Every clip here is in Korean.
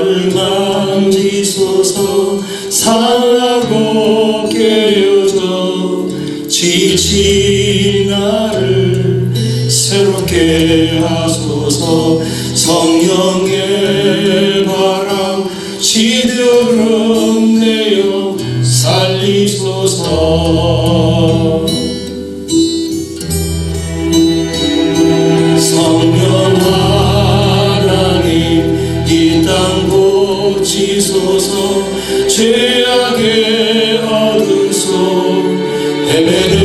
나를 만지소서. 상하고 깨어져 지친 나를 새롭게 하소서. 성령의 바람 시들은 내어 살리소서. 성령 하나님 이 땅 고치소서. 죄악의 어둠 속 헤매는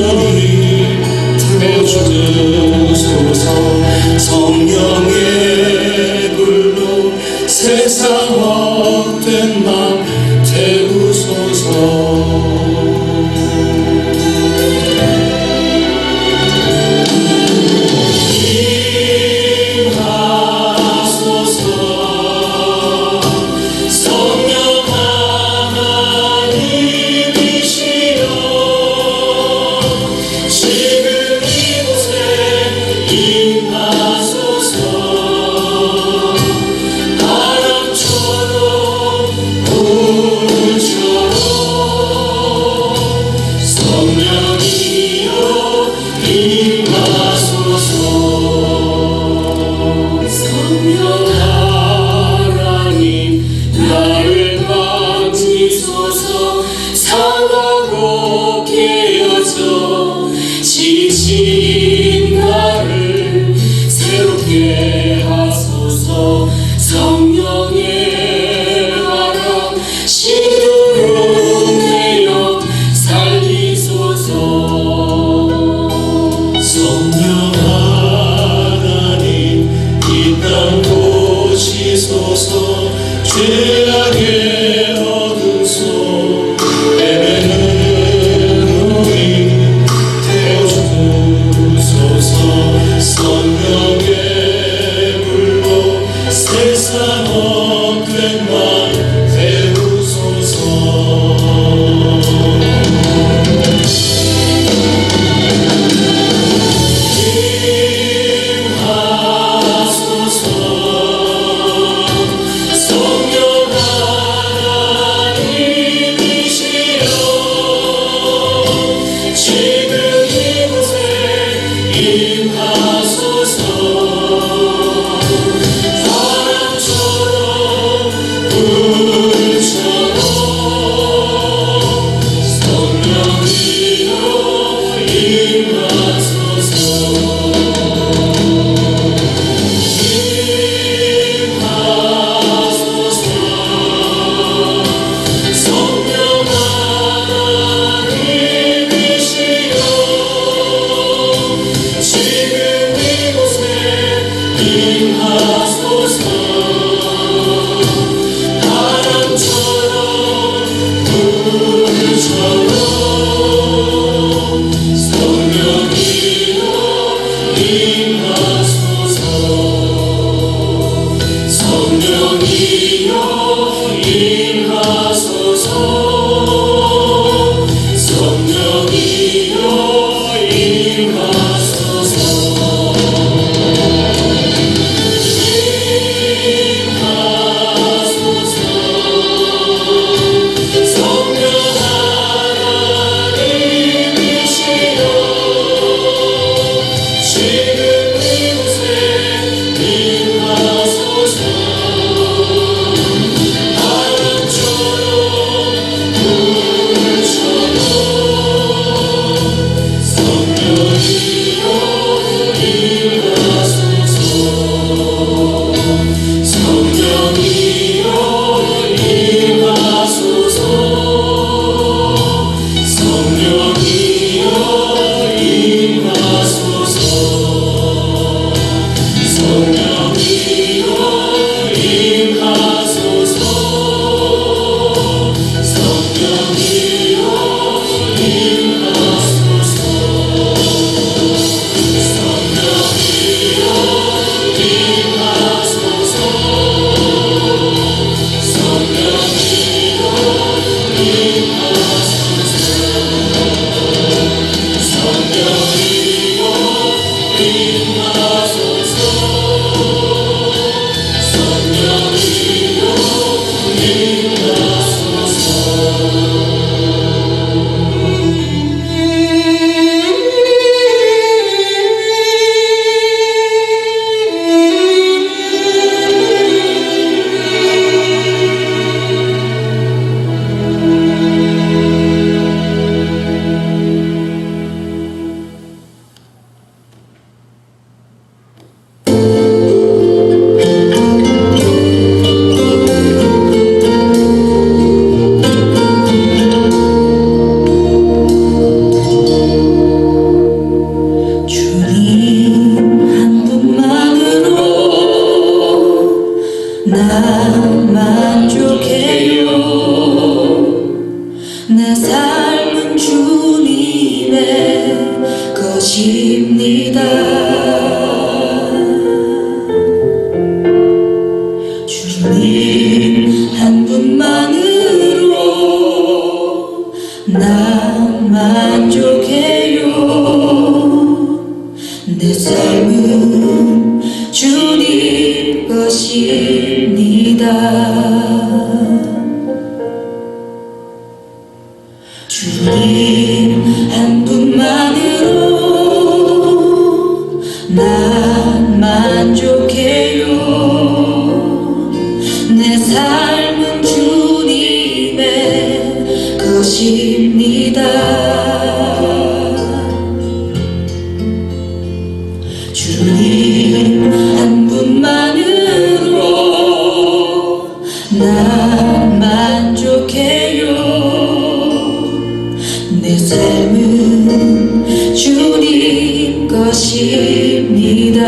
우리 풀어주소서. 성령의 불로 세상 헛된 맘 태우소서. 지친 나를 새롭게 하소서. 성령의 바람 시도로 내어 살리소서. 성령 하나님 이 땅 고치소서. 죄악의 어둠 속 헤매는 우리 성령의 불로 세상 헛된 맘 태우소서. 임하소서. 성령 하나님이시여 지금 이곳에 임하소서. 바람처럼 난 만족해요. 내 삶은 주님의 것입니다. 주님 한 분만으로 난 만족해요. 내 삶은 주님 것입니다. 주님 한 분만으로 난 만족해요. 내 삶은 주님의 것입니다. 주님 한 분만으로 난 만족해요. 내 삶은 주님 것입니다.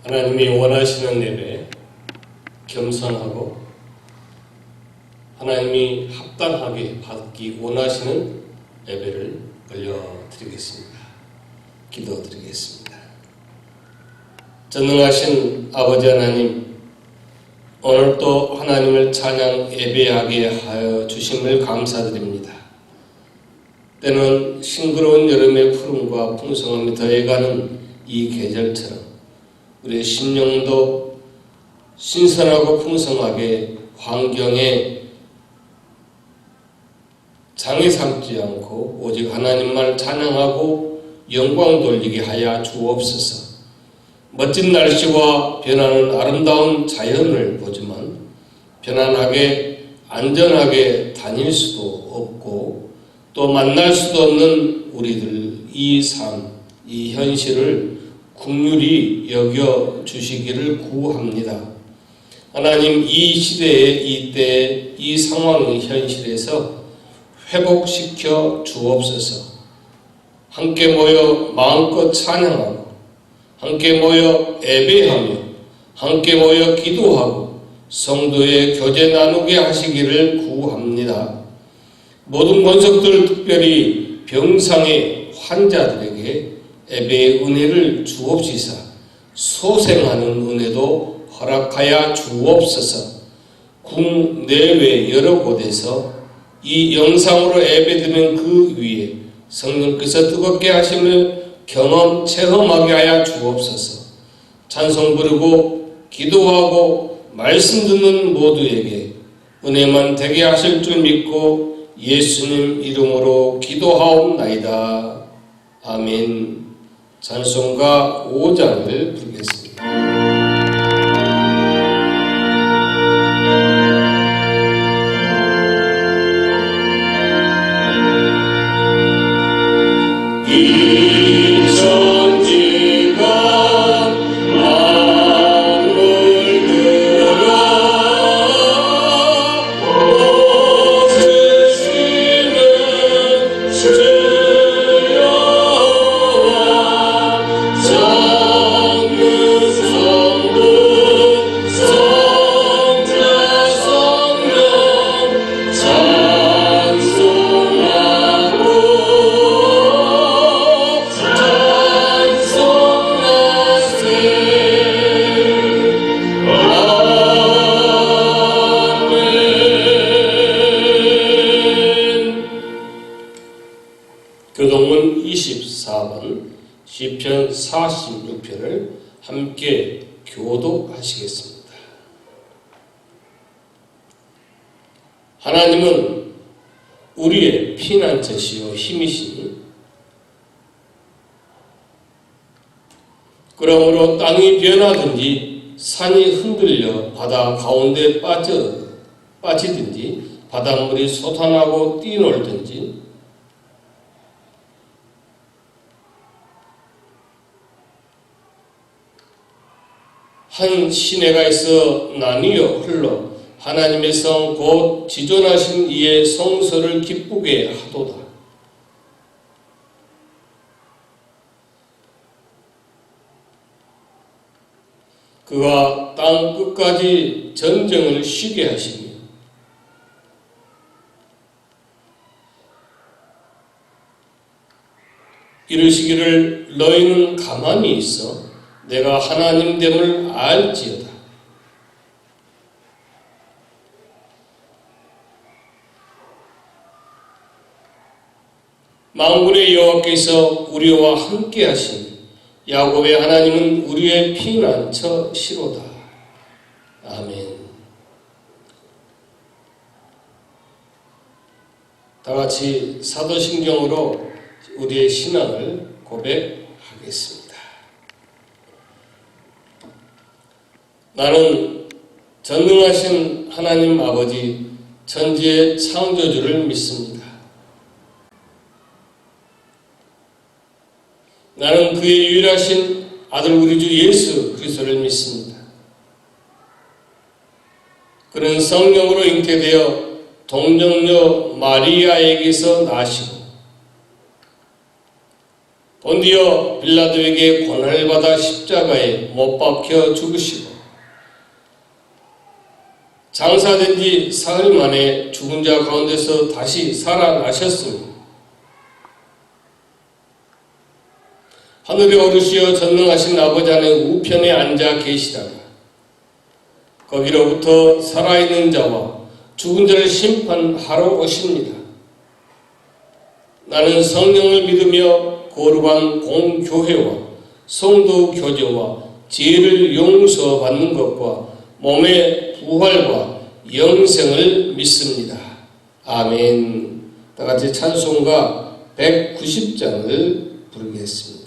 하나님이 원하시는 예배, 겸손하고 하나님이 합당하게 받기 원하시는 예배를 올려드리겠습니다. 기도드리겠습니다. 전능하신 아버지 하나님, 오늘 또 하나님을 찬양 예배하게 하여 주심을 감사드립니다. 때는 싱그러운 여름의 푸름과 풍성함이 더해가는 이 계절처럼 우리의 심령도 신선하고 풍성하게 환경에 장애 삼지 않고 오직 하나님만 찬양하고 영광 돌리게 하여 주옵소서. 멋진 날씨와 변하는 아름다운 자연을 보지만 편안하게 안전하게 다닐 수도 없고 또 만날 수도 없는 우리들 이 삶, 이 현실을 긍휼히 여겨 주시기를 구합니다. 하나님, 이 시대에 이때 이 상황의 현실에서 회복시켜 주옵소서. 함께 모여 마음껏 찬양하고 함께 모여 예배하며 함께 모여 기도하고 성도의 교제 나누게 하시기를 구합니다. 모든 권속들 특별히 병상의 환자들에게 예배의 은혜를 주옵시사 소생하는 은혜도 허락하여 주옵소서. 국내외 여러 곳에서 이 영상으로 예배드리는 그 위에 성령께서 뜨겁게 하심을 경험 체험하게 하여 주옵소서. 찬송 부르고 기도하고 말씀 듣는 모두에게 은혜만 되게 하실 줄 믿고 예수님 이름으로 기도하옵나이다. 아멘. 찬송가 5장을 부르겠습니다. 교동문 24번 시편 46편을 함께 교독하시겠습니다. 하나님은 우리의 피난처시요 힘이시니 그러므로 땅이 변하든지 산이 흔들려 바다 가운데 빠지든지 바닷물이 솟아나고 뛰놀든지 한 시내가 있어 나뉘어 흘러 하나님의 성 곧 지존하신 이의 성소를 기쁘게 하도다. 그가 땅 끝까지 전쟁을 쉬게 하시며 이르시기를 너희는 가만히 있어 내가 하나님됨을 알지어다. 만군의 여호와께서 우리와 함께 하시니 야곱의 하나님은 우리의 피난처시로다. 아멘. 다같이 사도신경으로 우리의 신앙을 고백하겠습니다. 나는 전능하신 하나님 아버지 천지의 창조주를 믿습니다. 나는 그의 유일하신 아들 우리 주 예수 그리스도를 믿습니다. 그는 성령으로 잉태되어 동정녀 마리아에게서 나시고 본디오 빌라도에게 고난을 받아 십자가에 못 박혀 죽으시고 장사된 지 사흘 만에 죽은 자 가운데서 다시 살아나셨습니다. 하늘에 오르시어 전능하신 아버지 하나님 우편에 앉아 계시다가 거기로부터 살아있는 자와 죽은 자를 심판하러 오십니다. 나는 성령을 믿으며 거룩한 공교회와 성도 교제와 죄를 용서받는 것과 몸의 부활과 영생을 믿습니다. 아멘. 다 같이 찬송가 190장을 부르겠습니다.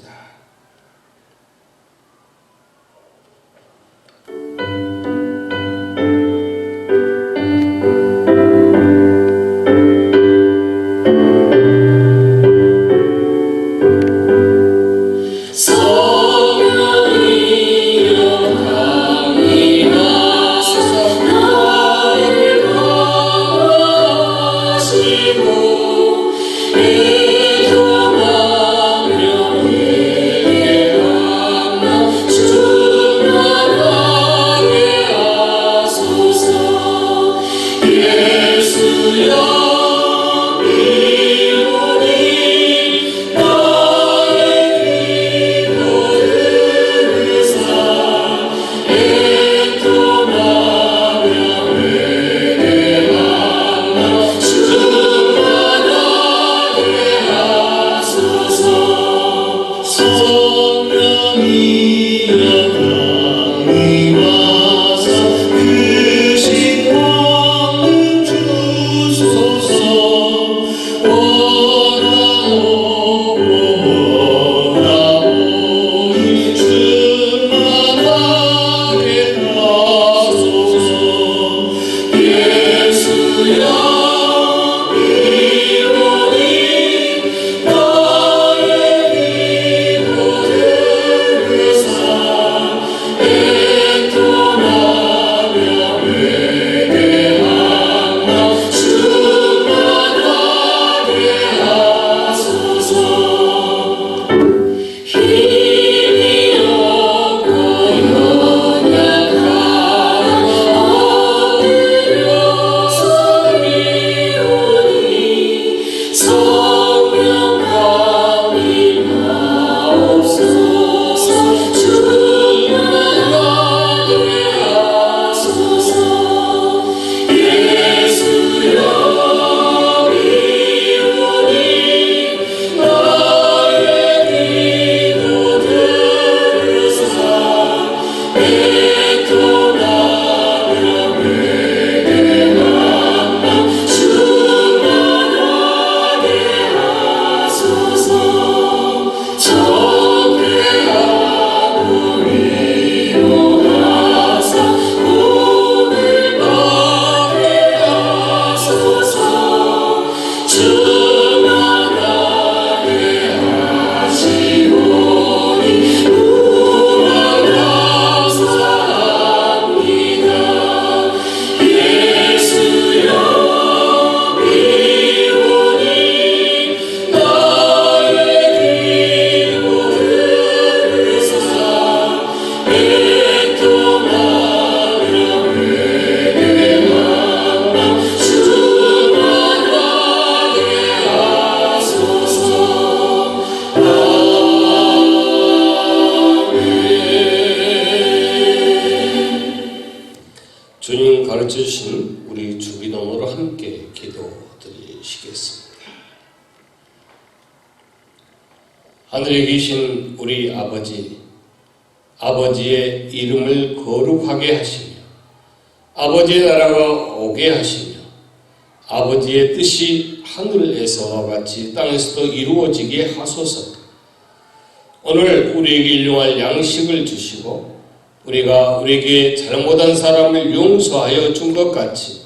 주님 가르쳐주신 우리 주기도문으로 함께 기도드리시겠습니다. 하늘에 계신 우리 아버지, 아버지의 이름을 거룩하게 하시며 아버지의 나라가 오게 하시며 아버지의 뜻이 하늘에서와 같이 땅에서도 이루어지게 하소서. 오늘 우리에게 일용할 양식을 주시고 우리가 우리에게 잘못한 사람을 용서하여 준 것 같이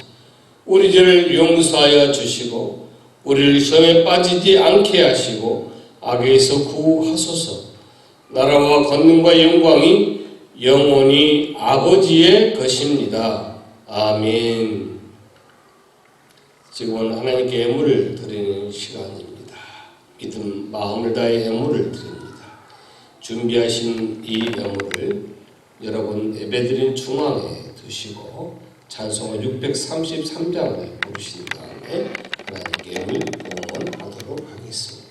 우리 죄를 용서하여 주시고 우리를 시험에 빠지지 않게 하시고 악에서 구하소서. 나라와 권능과 영광이 영원히 아버지의 것입니다. 아멘. 지금은 하나님께 예물을 드리는 시간입니다. 믿음 마음을 다해 예물을 드립니다. 준비하신 이 예물을 여러분 예배드린 중앙에 두시고 찬송가 633장을 부르신 다음에 하나님께 예물 봉헌하도록 하겠습니다.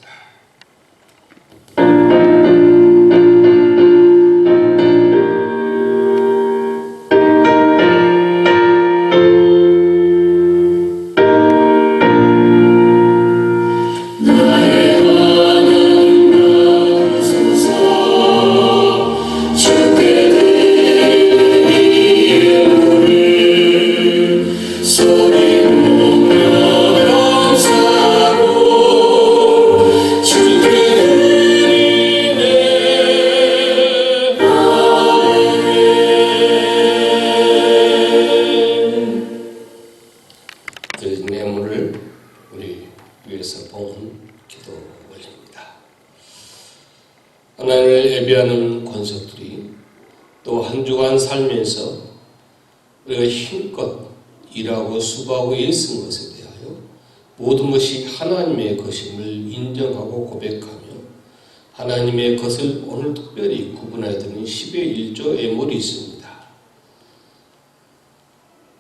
소리 높여 감사로 하나님을 예배하는 권속들이 또 한 주간 살면서 우리가 힘껏 일하고 수고하고 애쓴 것에 대하여 모든 것이 하나님의 것임을 인정하고 고백하며 하나님의 것을 오늘 특별히 구분해야 되는 10의 1조 예물이 있습니다.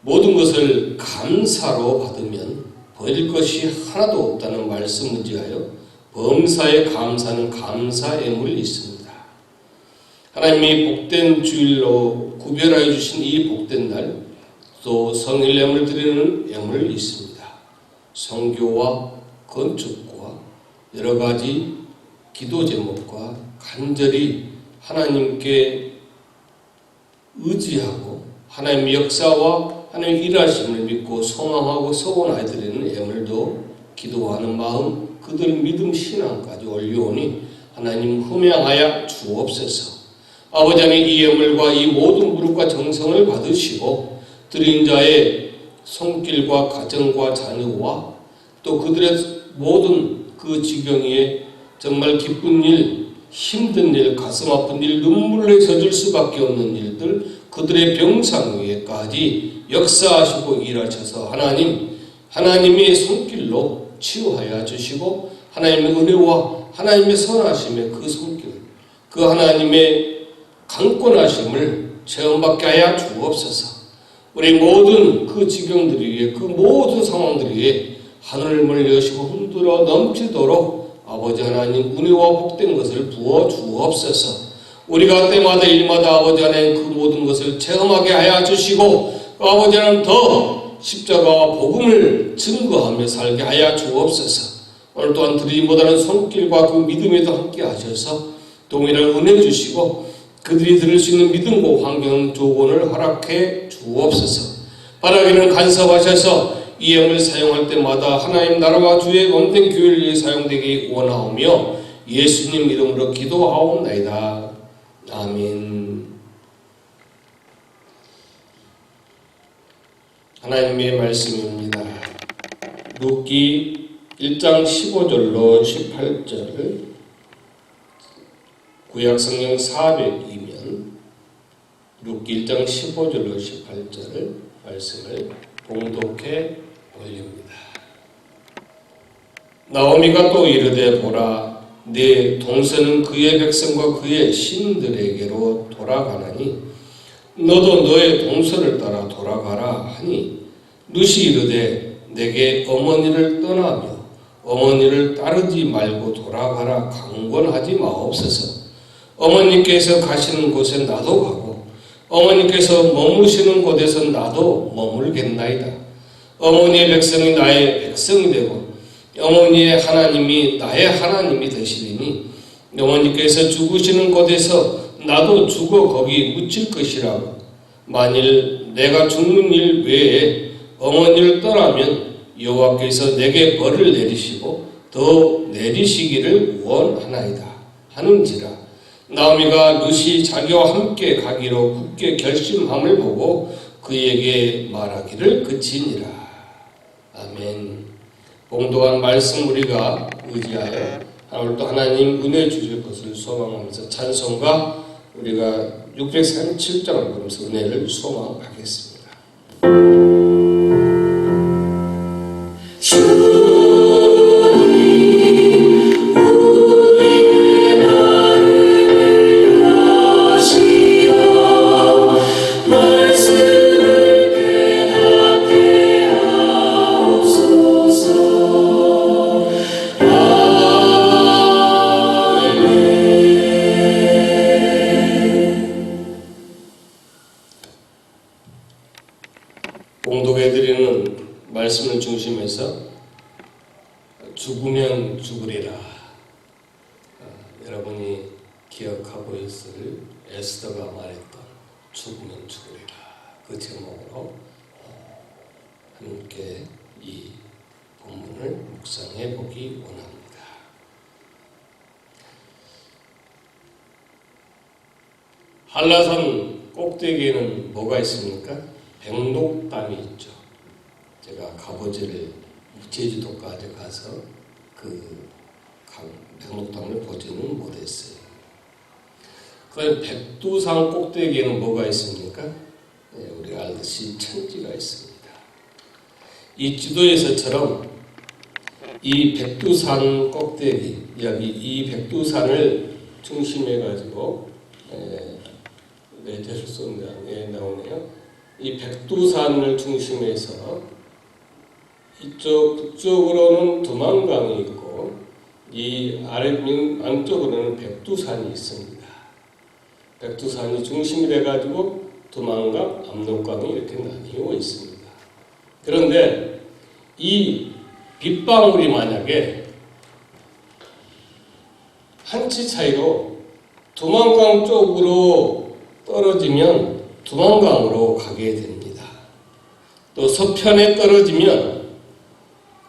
모든 것을 감사로 받으면 버릴 것이 하나도 없다는 말씀을 지하여 범사에 감사는 감사 예물이 있습니다. 하나님이 복된 주일로 구별하여 주신 이 복된 날, 또 성일 예물 드리는 예물이 있습니다. 성교와 건축과 여러 가지 기도 제목과 간절히 하나님께 의지하고 하나님의 역사와 하나님의 일하심을 믿고 소망하고 소원하여 드리는 예물도 기도하는 마음, 그들 믿음 신앙까지 올려오니 하나님 흠양하여 주옵소서. 아버지 하나님, 이 예물과 이 모든 무릎과 정성을 받으시고 드린 자의 손길과 가정과 자녀와 또 그들의 모든 그 지경에 정말 기쁜 일, 힘든 일, 가슴 아픈 일, 눈물을 젖을 수밖에 없는 일들, 그들의 병상 위에까지 역사하시고 일하셔서 하나님의 손길로 치유하여 주시고 하나님의 은혜와 하나님의 선하심의 그 손길, 그 하나님의 강권하심을 체험받게 하여 주옵소서. 우리 모든 그 지경들 위에, 그 모든 상황들 위에 하늘문을 여시고 흔들어 넘치도록 아버지 하나님 은혜와 복된 것을 부어 주옵소서. 우리가 때마다 일마다 아버지 하나님 그 모든 것을 체험하게 하여 주시고 아버지 하나님 더 십자가와 복음을 증거하며 살게 하여 주옵소서. 오늘 또한 드리기보다는 손길과 그 믿음에도 함께 하셔서 동일한 은혜 주시고 그들이 들을 수 있는 믿음과 환경 조건을 허락해 주옵소서. 바라기는 간섭하셔서 이 예물을 사용할 때마다 하나님 나라와 주의 원된 교회를 위해 사용되기 원하오며 예수님 이름으로 기도하옵나이다. 아멘. 하나님의 말씀입니다. 룻기 1장 15절로 18절, 구약성경 400이면 룻기 1장 15절로 18절 말씀을 봉독해 올립니다. 나오미가 또 이르되 보라, 내 동서는 그의 백성과 그의 신들에게로 돌아가나니 너도 너의 동서를 따라 돌아가라 하니 룻이 이르되 내게 어머니를 떠나며 어머니를 따르지 말고 돌아가라 강권하지 마옵소서. 어머니께서 가시는 곳에 나도 가고 어머니께서 머무시는 곳에서 나도 머물겠나이다. 어머니의 백성이 나의 백성이 되고 어머니의 하나님이 나의 하나님이 되시리니 어머니께서 죽으시는 곳에서 나도 죽어 거기 묻힐 것이라고. 만일 내가 죽는 일 외에 어머니를 떠나면 여호와께서 내게 벌을 내리시고 더 내리시기를 원하나이다 하는지라. 나오미가 룻이 자기와 함께 가기로 굳게 결심함을 보고 그에게 말하기를 그치니라. 아멘. 봉독한 말씀 우리가 의지하여 오늘도 하나님 은혜 주실 것을 소망하면서 찬송가 우리가 637장을 보면서 은혜를 소망하겠습니다. 봉독해드리는 말씀을 중심해서 죽으면 죽으리라. 여러분이 기억하고 있을 에스더가 말했던 죽으면 죽으리라. 그 제목으로 함께 이 본문을 묵상해 보기 원합니다. 한라산 꼭대기에는 뭐가 있습니까? 백록담이 있죠. 제가 가보지를 제주도까지 가서 그 백록담을 보지는 못했어요. 그 백두산 꼭대기에는 뭐가 있습니까? 우리가 알듯이 천지가 있습니다. 이 지도에서처럼 이 백두산 꼭대기, 여기 이 백두산을 중심해 가지고 나오네요. 이 백두산을 중심해서 이쪽 북쪽으로는 두만강이 있고 이 안쪽으로는 백두산이 있습니다. 백두산이 중심이 돼가지고 두만강, 압록강이 이렇게 나뉘어 있습니다. 그런데 이 빗방울이 만약에 한치 차이로 두만강 쪽으로 떨어지면 두만강으로 가게 됩니다. 또 서편에 떨어지면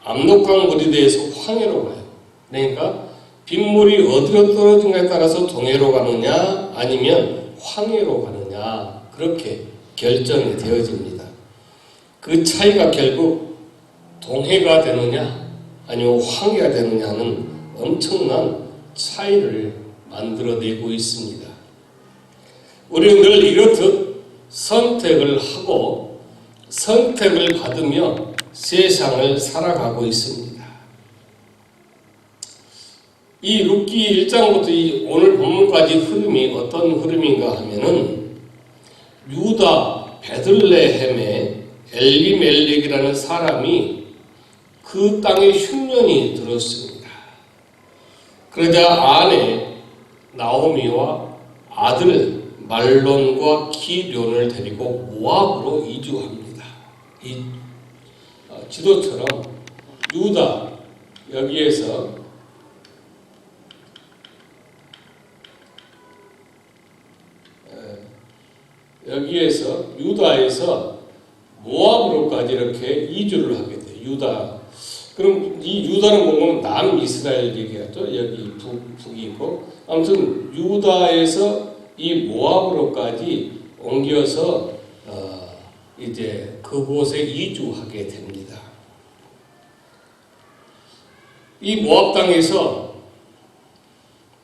압록강 물이 돼서 황해로 가요. 그러니까 빗물이 어디로 떨어진가에 따라서 동해로 가느냐 아니면 황해로 가느냐 그렇게 결정이 되어집니다. 그 차이가 결국 동해가 되느냐 아니면 황해가 되느냐는 엄청난 차이를 만들어내고 있습니다. 우리는 늘 이렇듯 선택을 하고 선택을 받으며 세상을 살아가고 있습니다. 이 룻기 1장부터 오늘 본문까지 흐름이 어떤 흐름인가 하면은 유다 베들레헴에 엘리멜렉이라는 사람이 그 땅에 흉년이 들었습니다. 그러자 아내 나오미와 아들 말론과 기럐을 데리고 모압으로 이주합니다. 이 지도처럼 유다 여기에서 유다에서 모압으로까지 이렇게 이주를 하게 돼요. 유다. 그럼 이 유다는 보면 남이스라엘 얘기하죠. 여기 북이고. 아무튼 유다에서 이 모압으로까지 옮겨서 이제 그곳에 이주하게 됩니다. 이 모압 땅에서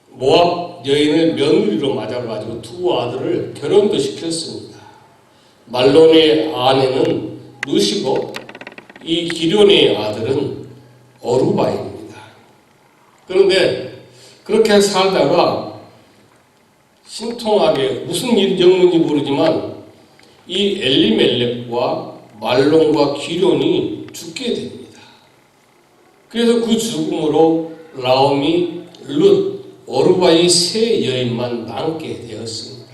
모압 여인을 며느리로 맞아가지고 두 아들을 결혼도 시켰습니다. 말론의 아내는 룻이고 이 기럐의 아들은 어루바입니다. 그런데 그렇게 살다가 신통하게 무슨 일이 겪는지 모르지만 이 엘리멜렉과 말론과 기럐이 죽게 됩니다. 그래서 그 죽음으로 나오미, 룻, 어루바의 세 여인만 남게 되었습니다.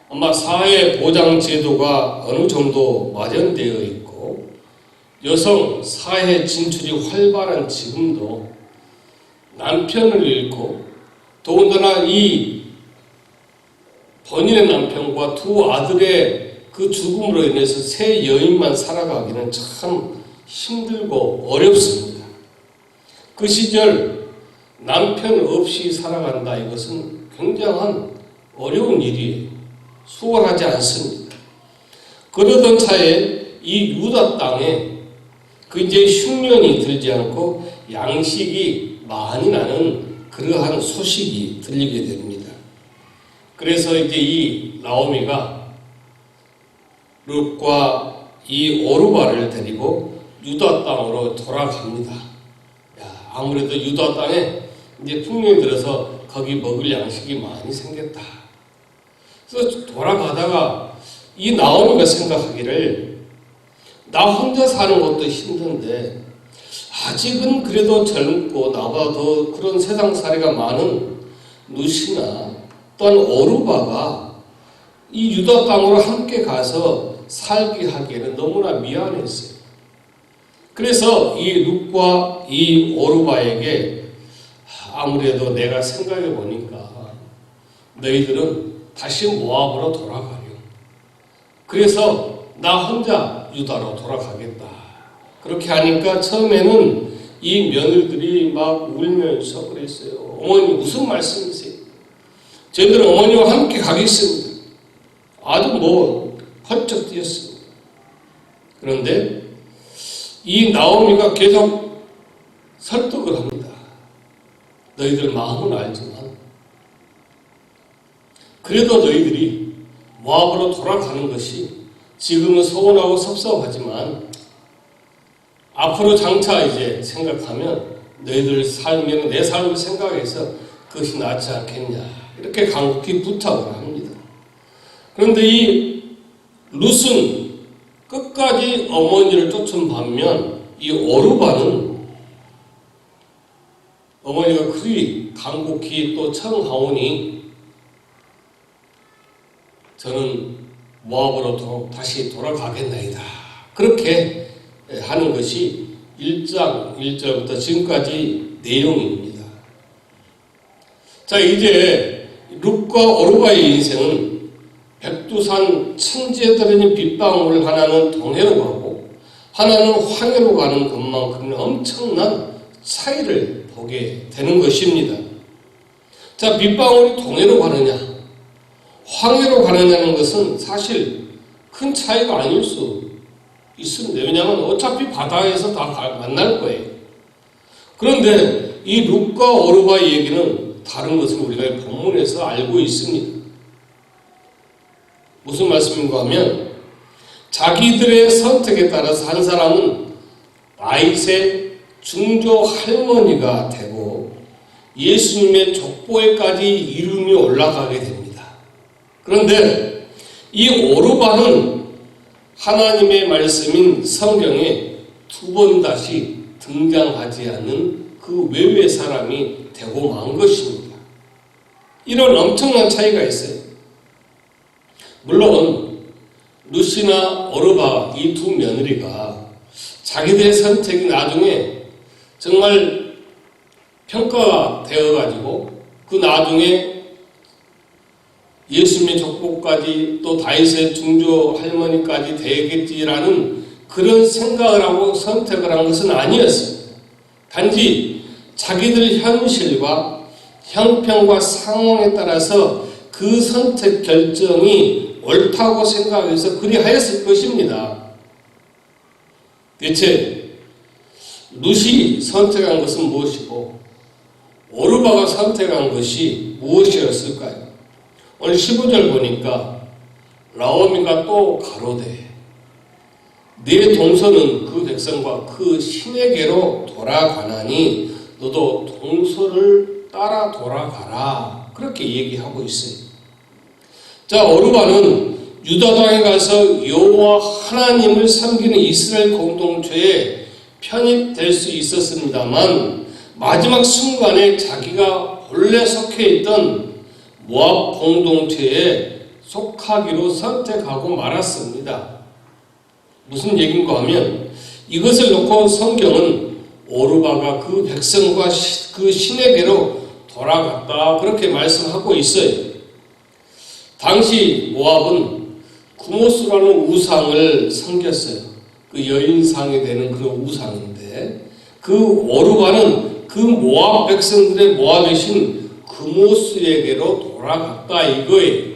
아마 사회 보장 제도가 어느 정도 마련되어 있고 여성 사회 진출이 활발한 지금도 남편을 잃고 더군다나 이 본인의 남편과 두 아들의 그 죽음으로 인해서 세 여인만 살아가기는 참 힘들고 어렵습니다. 그 시절 남편 없이 살아간다 이것은 굉장한 어려운 일이에요. 수월하지 않습니다. 그러던 차에 이 유다 땅에 그 이제 흉년이 들지 않고 양식이 많이 나는 그러한 소식이 들리게 됩니다. 그래서 이제 이 나오미가 룻과 이 오르바를 데리고 유다 땅으로 돌아갑니다. 아무래도 유다 땅에 이제 풍년이 들어서 거기 먹을 양식이 많이 생겼다. 그래서 돌아가다가 이 나오미가 생각하기를 나 혼자 사는 것도 힘든데 아직은 그래도 젊고 나보다 더 그런 세상살이가 많은 룻이나 또한 오르바가 이 유다 땅으로 함께 가서 살게 하기에는 너무나 미안했어요. 그래서 이 룻과 이 오르바에게 아무래도 내가 생각해 보니까 너희들은 다시 모압으로 돌아가려. 그래서 나 혼자 유다로 돌아가겠다. 그렇게 하니까 처음에는 이 며느리들이 막 울면서 그랬어요. 어머니 무슨 말씀이세요? 저희들은 어머니와 함께 가겠습니다. 아주 펄쩍 뛰었습니다. 그런데 이 나오미가 계속 설득을 합니다. 너희들 마음은 알지만 그래도 너희들이 모압으로 돌아가는 것이 지금은 서운하고 섭섭하지만 앞으로 장차 이제 생각하면 너희들 삶에는 내 삶을 생각해서 그것이 낫지 않겠냐 이렇게 간곡히 부탁을 합니다. 그런데 이 룻은 끝까지 어머니를 쫓은 반면 이 오르바는 어머니가 그리 간곡히 또 청하오니 저는 모압으로 다시 돌아가겠나이다. 그렇게 하는 것이 1장 1절부터 지금까지 내용입니다. 자, 이제 룻과 오르바의 인생은 백두산 천지에 떨어진 빗방울 하나는 동해로 가고 하나는 황해로 가는 것만큼 엄청난 차이를 보게 되는 것입니다. 자, 빗방울이 동해로 가느냐 황해로 가느냐는 것은 사실 큰 차이가 아닐 수 있습니다. 왜냐하면 어차피 바다에서 다 만날 거예요. 그런데 이 룻과 오르바의 얘기는 다른 것을 우리가 본문에서 알고 있습니다. 무슨 말씀인가 하면 자기들의 선택에 따라서 한 사람은 다윗의 중조 할머니가 되고 예수님의 족보에까지 이름이 올라가게 됩니다. 그런데 이 오르바는 하나님의 말씀인 성경에 두 번 다시 등장하지 않는 그 외외 사람이 되고 만 것입니다. 이런 엄청난 차이가 있어요. 물론 룻이나 오르바 이 두 며느리가 자기들의 선택이 나중에 정말 평가가 되어가지고 그 나중에 예수님의 족보까지 또 다윗의 중조 할머니까지 되겠지라는 그런 생각을 하고 선택을 한 것은 아니었습니다. 단지 자기들 현실과 형편과 상황에 따라서 그 선택 결정이 옳다고 생각해서 그리하였을 것입니다. 대체 룻이 선택한 것은 무엇이고 오르바가 선택한 것이 무엇이었을까요? 오늘 15절 보니까 나오미가 또 가로되 네 동서는 그 백성과 그 신에게로 돌아가나니 너도 동서를 따라 돌아가라 그렇게 얘기하고 있어요. 자, 오르바는 유다 땅에 가서 여호와 하나님을 섬기는 이스라엘 공동체에 편입될 수 있었습니다만 마지막 순간에 자기가 본래 속해 있던 모압 공동체에 속하기로 선택하고 말았습니다. 무슨 얘기인가 하면 이것을 놓고 성경은 오르바가 그 백성과 그 신에게로 돌아갔다 그렇게 말씀하고 있어요. 당시 모압은 구모스라는 우상을 섬겼어요. 그 여인상이 되는 그런 우상인데 그 오르바는 그 모압 백성들의 모압의 신 구모스에게로 돌아갔다 이거예요.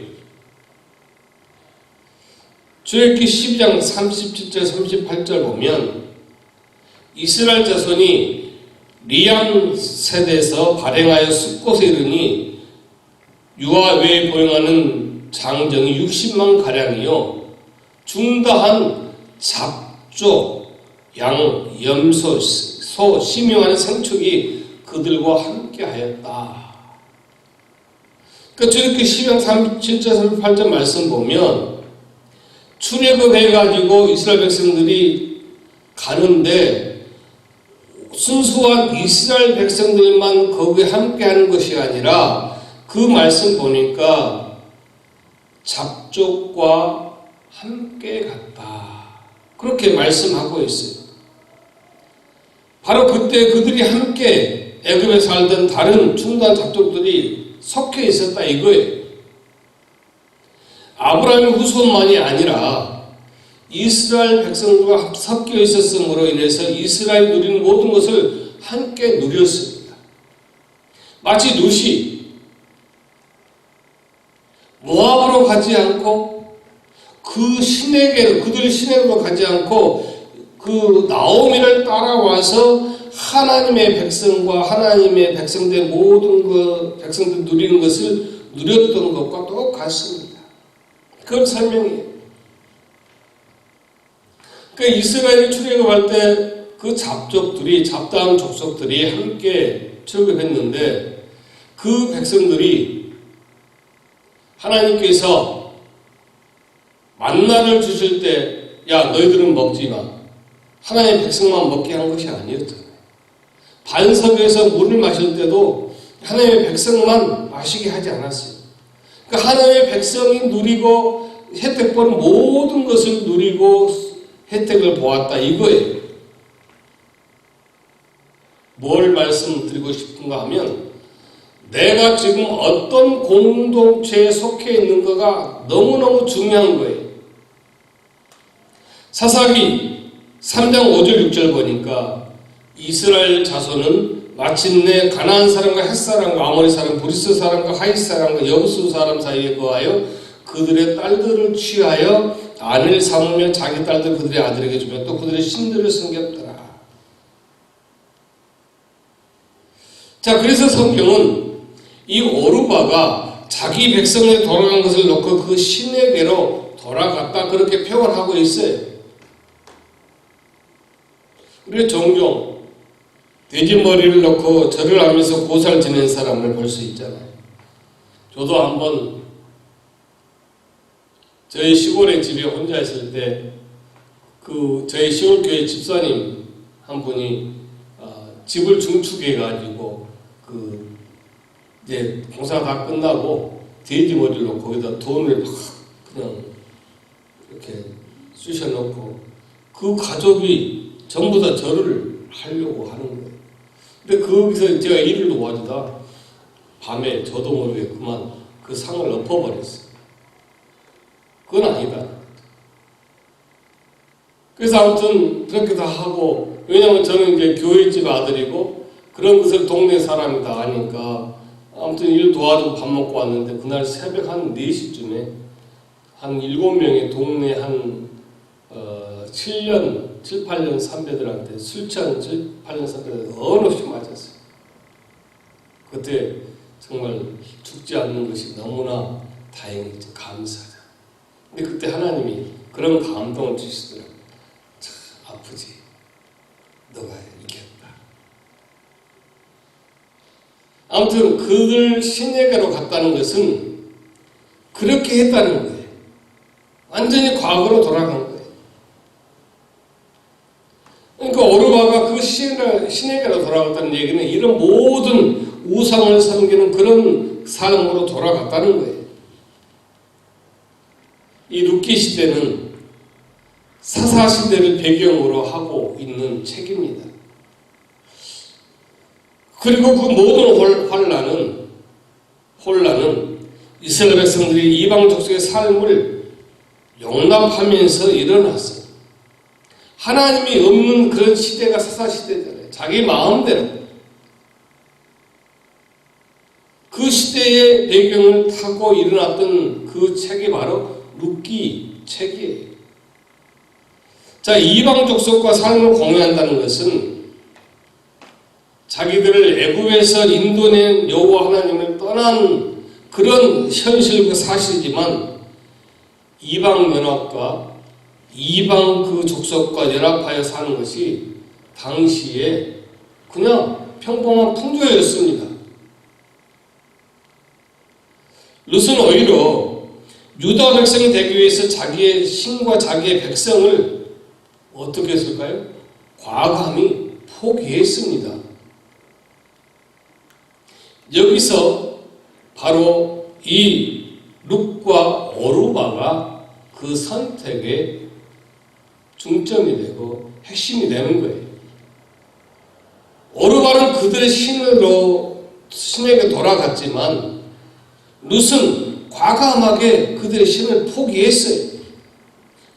출애굽기 12장 37절 38절 보면 이스라엘 자손이 리암 세대에서 발행하여 숫곳에 이르니 유아 외에 보행하는 장정이 60만 가량이요 중다한 잡조, 양, 염소, 소, 심용하는 생축이 그들과 함께하였다. 그러니까 저렇게 12장 37절 38절 말씀 보면 출애굽해가지고 이스라엘 백성들이 가는데 순수한 이스라엘 백성들만 거기에 함께하는 것이 아니라 그 말씀 보니까 잡족과 함께 갔다 그렇게 말씀하고 있어요. 바로 그때 그들이 함께 애굽에 살던 다른 중단 잡족들이 속해 있었다 이거예요. 아브라함의 후손만이 아니라 이스라엘 백성들과 섞여 있었음으로 인해서 이스라엘 누리는 모든 것을 함께 누렸습니다. 마치 룻이 모압으로 가지 않고 그 신에게로 그들 신에게로 가지 않고 그 나오미를 따라와서 하나님의 백성과 하나님의 백성들 모든 백성들 누리는 것을 누렸던 것과 똑같습니다. 그걸 설명해요. 그러니까 이스라엘이 출애굽할 때 그 잡다한 족속들이 함께 출애굽했는데 그 백성들이 하나님께서 만나를 주실 때 야 너희들은 먹지 마. 하나님의 백성만 먹게 한 것이 아니었잖아요. 반석에서 물을 마실 때도 하나님의 백성만 마시게 하지 않았어요. 그러니까 하나님의 백성이 누리고 혜택 본 모든 것을 누리고 혜택을 보았다 이거예요. 뭘 말씀드리고 싶은가 하면 내가 지금 어떤 공동체에 속해 있는가가 너무너무 중요한 거예요. 사사기 3장 5절 6절 보니까 이스라엘 자손은 마침내 가나안 사람과 헷 사람과 아모리 사람, 브리스 사람과 하잇 사람과 여부수 사람 사이에 거하여 그들의 딸들을 취하여 아내를 삼으며 자기 딸들 그들의 아들에게 주며 또 그들의 신들을 섬겼더라. 자, 그래서 성경은 이 오르바가 자기 백성에 돌아간 것을 놓고 그 신에게로 돌아갔다 그렇게 표현하고 있어요. 우리가 종종 돼지 머리를 놓고 절을 하면서 고사를 지낸 사람을 볼 수 있잖아요. 저도 한번 저희 시골에 집에 혼자 있을 때 저희 시골교회 집사님 한 분이 집을 중축해가지고 이제 공사가 다 끝나고 돼지 머리를 놓고 거기다 돈을 막 그냥 이렇게 쑤셔놓고 그 가족이 전부 다 절을 하려고 하는 거예요. 근데 거기서 제가 일을 도와주다 밤에 저도 모르게 그만 그 상을 엎어버렸어요. 그건 아니다. 그래서 아무튼 그렇게 다 하고, 왜냐면 저는 이제 교회집 아들이고 그런 것을 동네 사람이 다 아니까 아무튼 일 도와주고 밥 먹고 왔는데 그날 새벽 한 4시쯤에 한 7명의 동네 한 7, 8년 선배들한테 술 취한 7, 8년 선배들 언없이 맞았어요. 그때 정말 죽지 않는 것이 너무나 다행이죠. 감사하죠. 근데 그때 하나님이 그런 감동을 주시더라고요. 참 아프지. 너가 이겼다. 아무튼 그들 신에게로 갔다는 것은 그렇게 했다는 거예요. 완전히 과거로 돌아간 거예요. 그러니까 오르바가 그 신에게로 돌아갔다는 얘기는 이런 모든 우상을 섬기는 그런 삶으로 돌아갔다는 거예요. 이 룻기 시대는 사사 시대를 배경으로 하고 있는 책입니다. 그리고 그 모든 혼란은 이스라엘 백성들이 이방 족속의 삶을 용납하면서 일어났어요. 하나님이 없는 그런 시대가 사사 시대잖아요. 자기 마음대로. 그 시대의 배경을 타고 일어났던 그 책이 바로 룻기 책이에요. 자, 이방 족속과 삶을 공유한다는 것은 자기들을 애굽에서 인도낸 여호와 하나님을 떠난 그런 현실과 사실이지만 이방 연합과 이방 그 족속과 연합하여 사는 것이 당시에 그냥 평범한 풍조였습니다. 룻은 오히려 유다 백성이 되기 위해서 자기의 신과 자기의 백성을 어떻게 했을까요? 과감히 포기했습니다. 여기서 바로 이 룻과 오르바가 그 선택의 중점이 되고 핵심이 되는 거예요. 오르바는 그들의 신에게 돌아갔지만 룻은 과감하게 그들의 신을 포기했어요.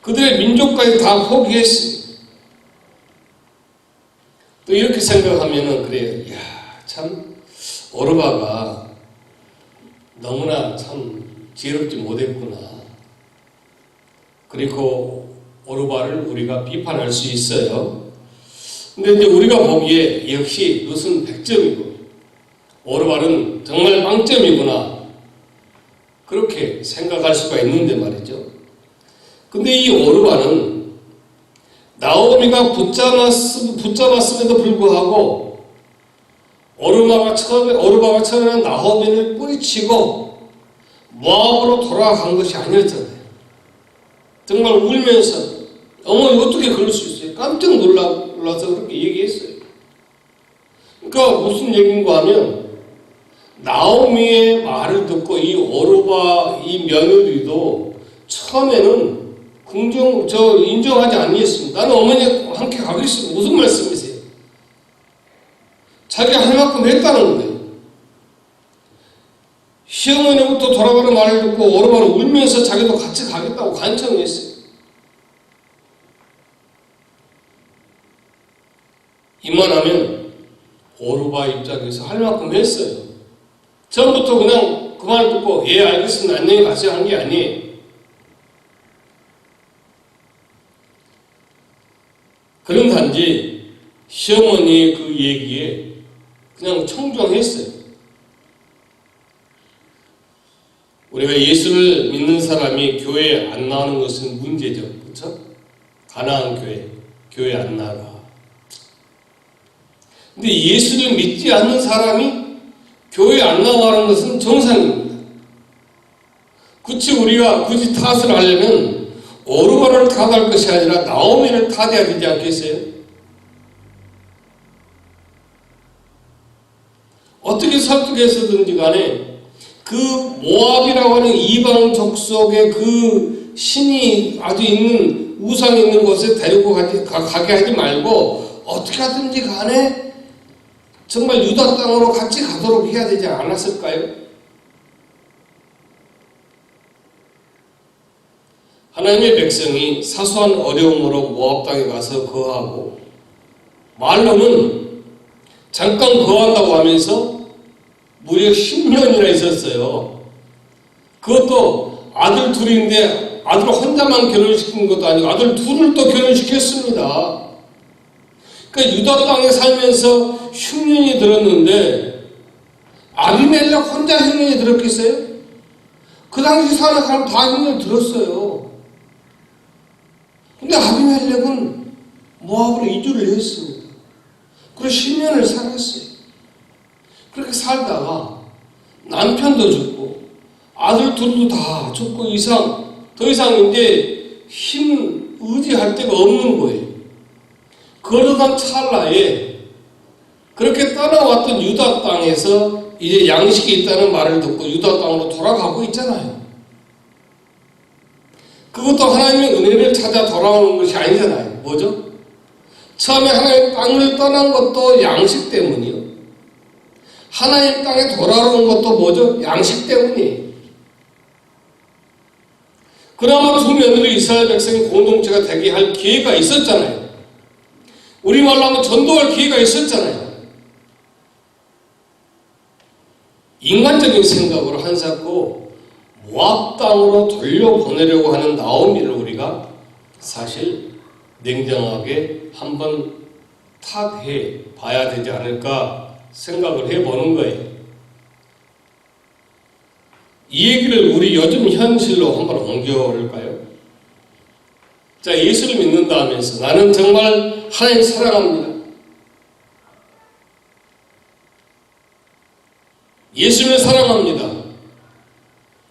그들의 민족까지 다 포기했어요. 또 이렇게 생각하면은 그래요. 야, 참 오르바가 너무나 참 지혜롭지 못했구나. 그리고 오르바를 우리가 비판할 수 있어요. 근데 이제 우리가 보기에 역시 룻은 100점이고 오르바는 정말 빵점이구나. 그렇게 생각할 수가 있는데 말이죠. 근데 이 오르바는 나오미가 붙잡았음에도 불구하고 오르바가 처음에는 나오미를 뿌리치고 모압으로 돌아간 것이 아니었잖아요. 정말 울면서 어머니 어떻게 그럴 수 있어요? 깜짝 놀라서 그렇게 얘기했어요. 그러니까 무슨 얘기인가 하면 나오미의 말을 듣고 이 오르바 이 며느리도 처음에는 인정하지 아니했습니다. 나는 어머니와 함께 가겠습니다. 무슨 말씀이세요? 자기가 할 만큼 했다는 거예요. 시어머니부터 돌아가는 말을 듣고 오르바는 울면서 자기도 같이 가겠다고 간청했어요. 이만하면 오르바 입장에서 할 만큼 했어요. 처음부터 그냥 그 말 듣고 예 알겠습니다 안녕히 가세요 한 게 아니에요. 그런 단지 시어머니의 그 얘기에 그냥 청정했어요. 우리가 예수를 믿는 사람이 교회에 안 나오는 것은 문제죠. 그렇죠? 가나안 교회 안 나가. 근데 예수를 믿지 않는 사람이 교회에 안 나가는 것은 정상입니다. 우리가 굳이 탓을 하려면 오르바를 탓할 것이 아니라 나오미를 탓해야 되지 않겠어요? 어떻게 설득해서든지 간에 그 모압이라고 하는 이방 족속의 그 신이 아주 있는 우상이 있는 곳에 데리고 가게 하지 말고 어떻게 하든지 간에 정말 유다 땅으로 같이 가도록 해야 되지 않았을까요? 하나님의 백성이 사소한 어려움으로 모압 땅에 가서 거하고 말로는 잠깐 거한다고 하면서 무려 10년이나 있었어요. 그것도 아들 둘인데 아들 혼자만 결혼시킨 것도 아니고 아들 둘을 또 결혼시켰습니다. 그러니까 유다 땅에 살면서 흉년이 들었는데 아비멜렉 혼자 흉년이 들었겠어요? 그 당시 사는 사람 다 흉년이 들었어요. 근데 아비멜렉은 모압으로 이주를 했습니다. 그래서 10년을 살았어요. 그렇게 살다가 남편도 죽고 아들 둘도 다 죽고 더 이상 이제 의지할 데가 없는 거예요. 그러던 찰나에 그렇게 떠나왔던 유다 땅에서 이제 양식이 있다는 말을 듣고 유다 땅으로 돌아가고 있잖아요. 그것도 하나님의 은혜를 찾아 돌아오는 것이 아니잖아요. 뭐죠? 처음에 하나님 땅을 떠난 것도 양식 때문이요. 하나님 땅에 돌아오는 것도 뭐죠? 양식 때문이에요. 그나마 두 며느리 이스라엘 백성이 공동체가 되게 할 기회가 있었잖아요. 우리말로 하면 전도할 기회가 있었잖아요. 인간적인 생각으로 한사코 모압 땅으로 돌려보내려고 하는 나오미를 우리가 사실 냉정하게 한번 탓해 봐야 되지 않을까 생각을 해보는 거예요. 이 얘기를 우리 요즘 현실로 한번 옮겨볼까요? 자, 예수를 믿는다 하면서 나는 정말 하나님 사랑합니다. 예수를 사랑합니다.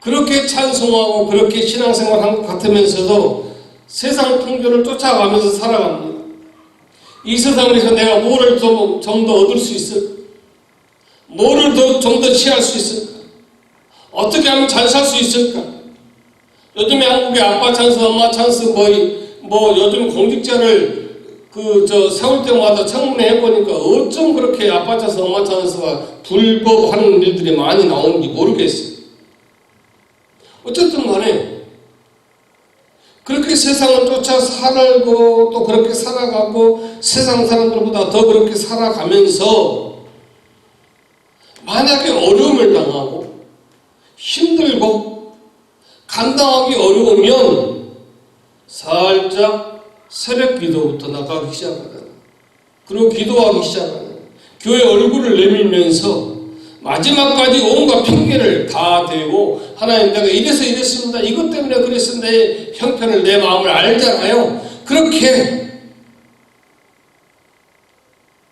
그렇게 찬송하고 그렇게 신앙생활한 것 같으면서도 세상 통조를 쫓아가면서 살아갑니다. 이 세상에서 내가 뭐를 좀 더 얻을 수 있을까? 뭐를 좀 더 취할 수 있을까? 어떻게 하면 잘 살 수 있을까? 요즘에 한국에 아빠 찬스, 엄마 찬스, 요즘 공직자를 세울 때마다 청문회 해보니까 어쩜 그렇게 아빠 찬스, 엄마 찬스가 불법하는 일들이 많이 나오는지 모르겠어요. 어쨌든 간에 그렇게 세상을 쫓아 살고 또 그렇게 살아가고 세상 사람들보다 더 그렇게 살아가면서 만약에 어려움을 당하고 힘들고 감당하기 어려우면 살짝 새벽 기도부터 나가기 시작하잖아요. 그리고 기도하기 시작하잖아요. 교회 얼굴을 내밀면서 마지막까지 온갖 핑계를 다 대고 하나님 내가 이래서 이랬습니다. 이것 때문에 그랬습니다. 형편을 내 마음을 알잖아요. 그렇게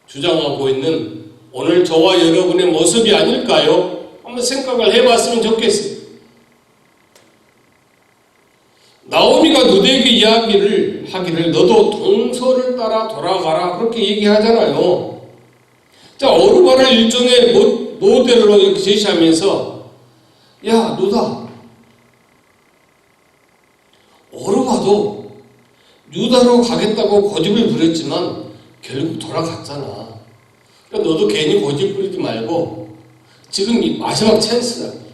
주장하고 있는 오늘 저와 여러분의 모습이 아닐까요? 한번 생각을 해봤으면 좋겠어요. 나오미가 누드에게 이야기를 하기를 너도 동서를 따라 돌아가라 그렇게 얘기하잖아요. 자, 오르바를 일종의 모델로 이렇게 제시하면서 야 누다, 오르바도 유다로 가겠다고 고집을 부렸지만 결국 돌아갔잖아. 그러니까 너도 괜히 고집 부리지 말고 지금 이 마지막 찬스다.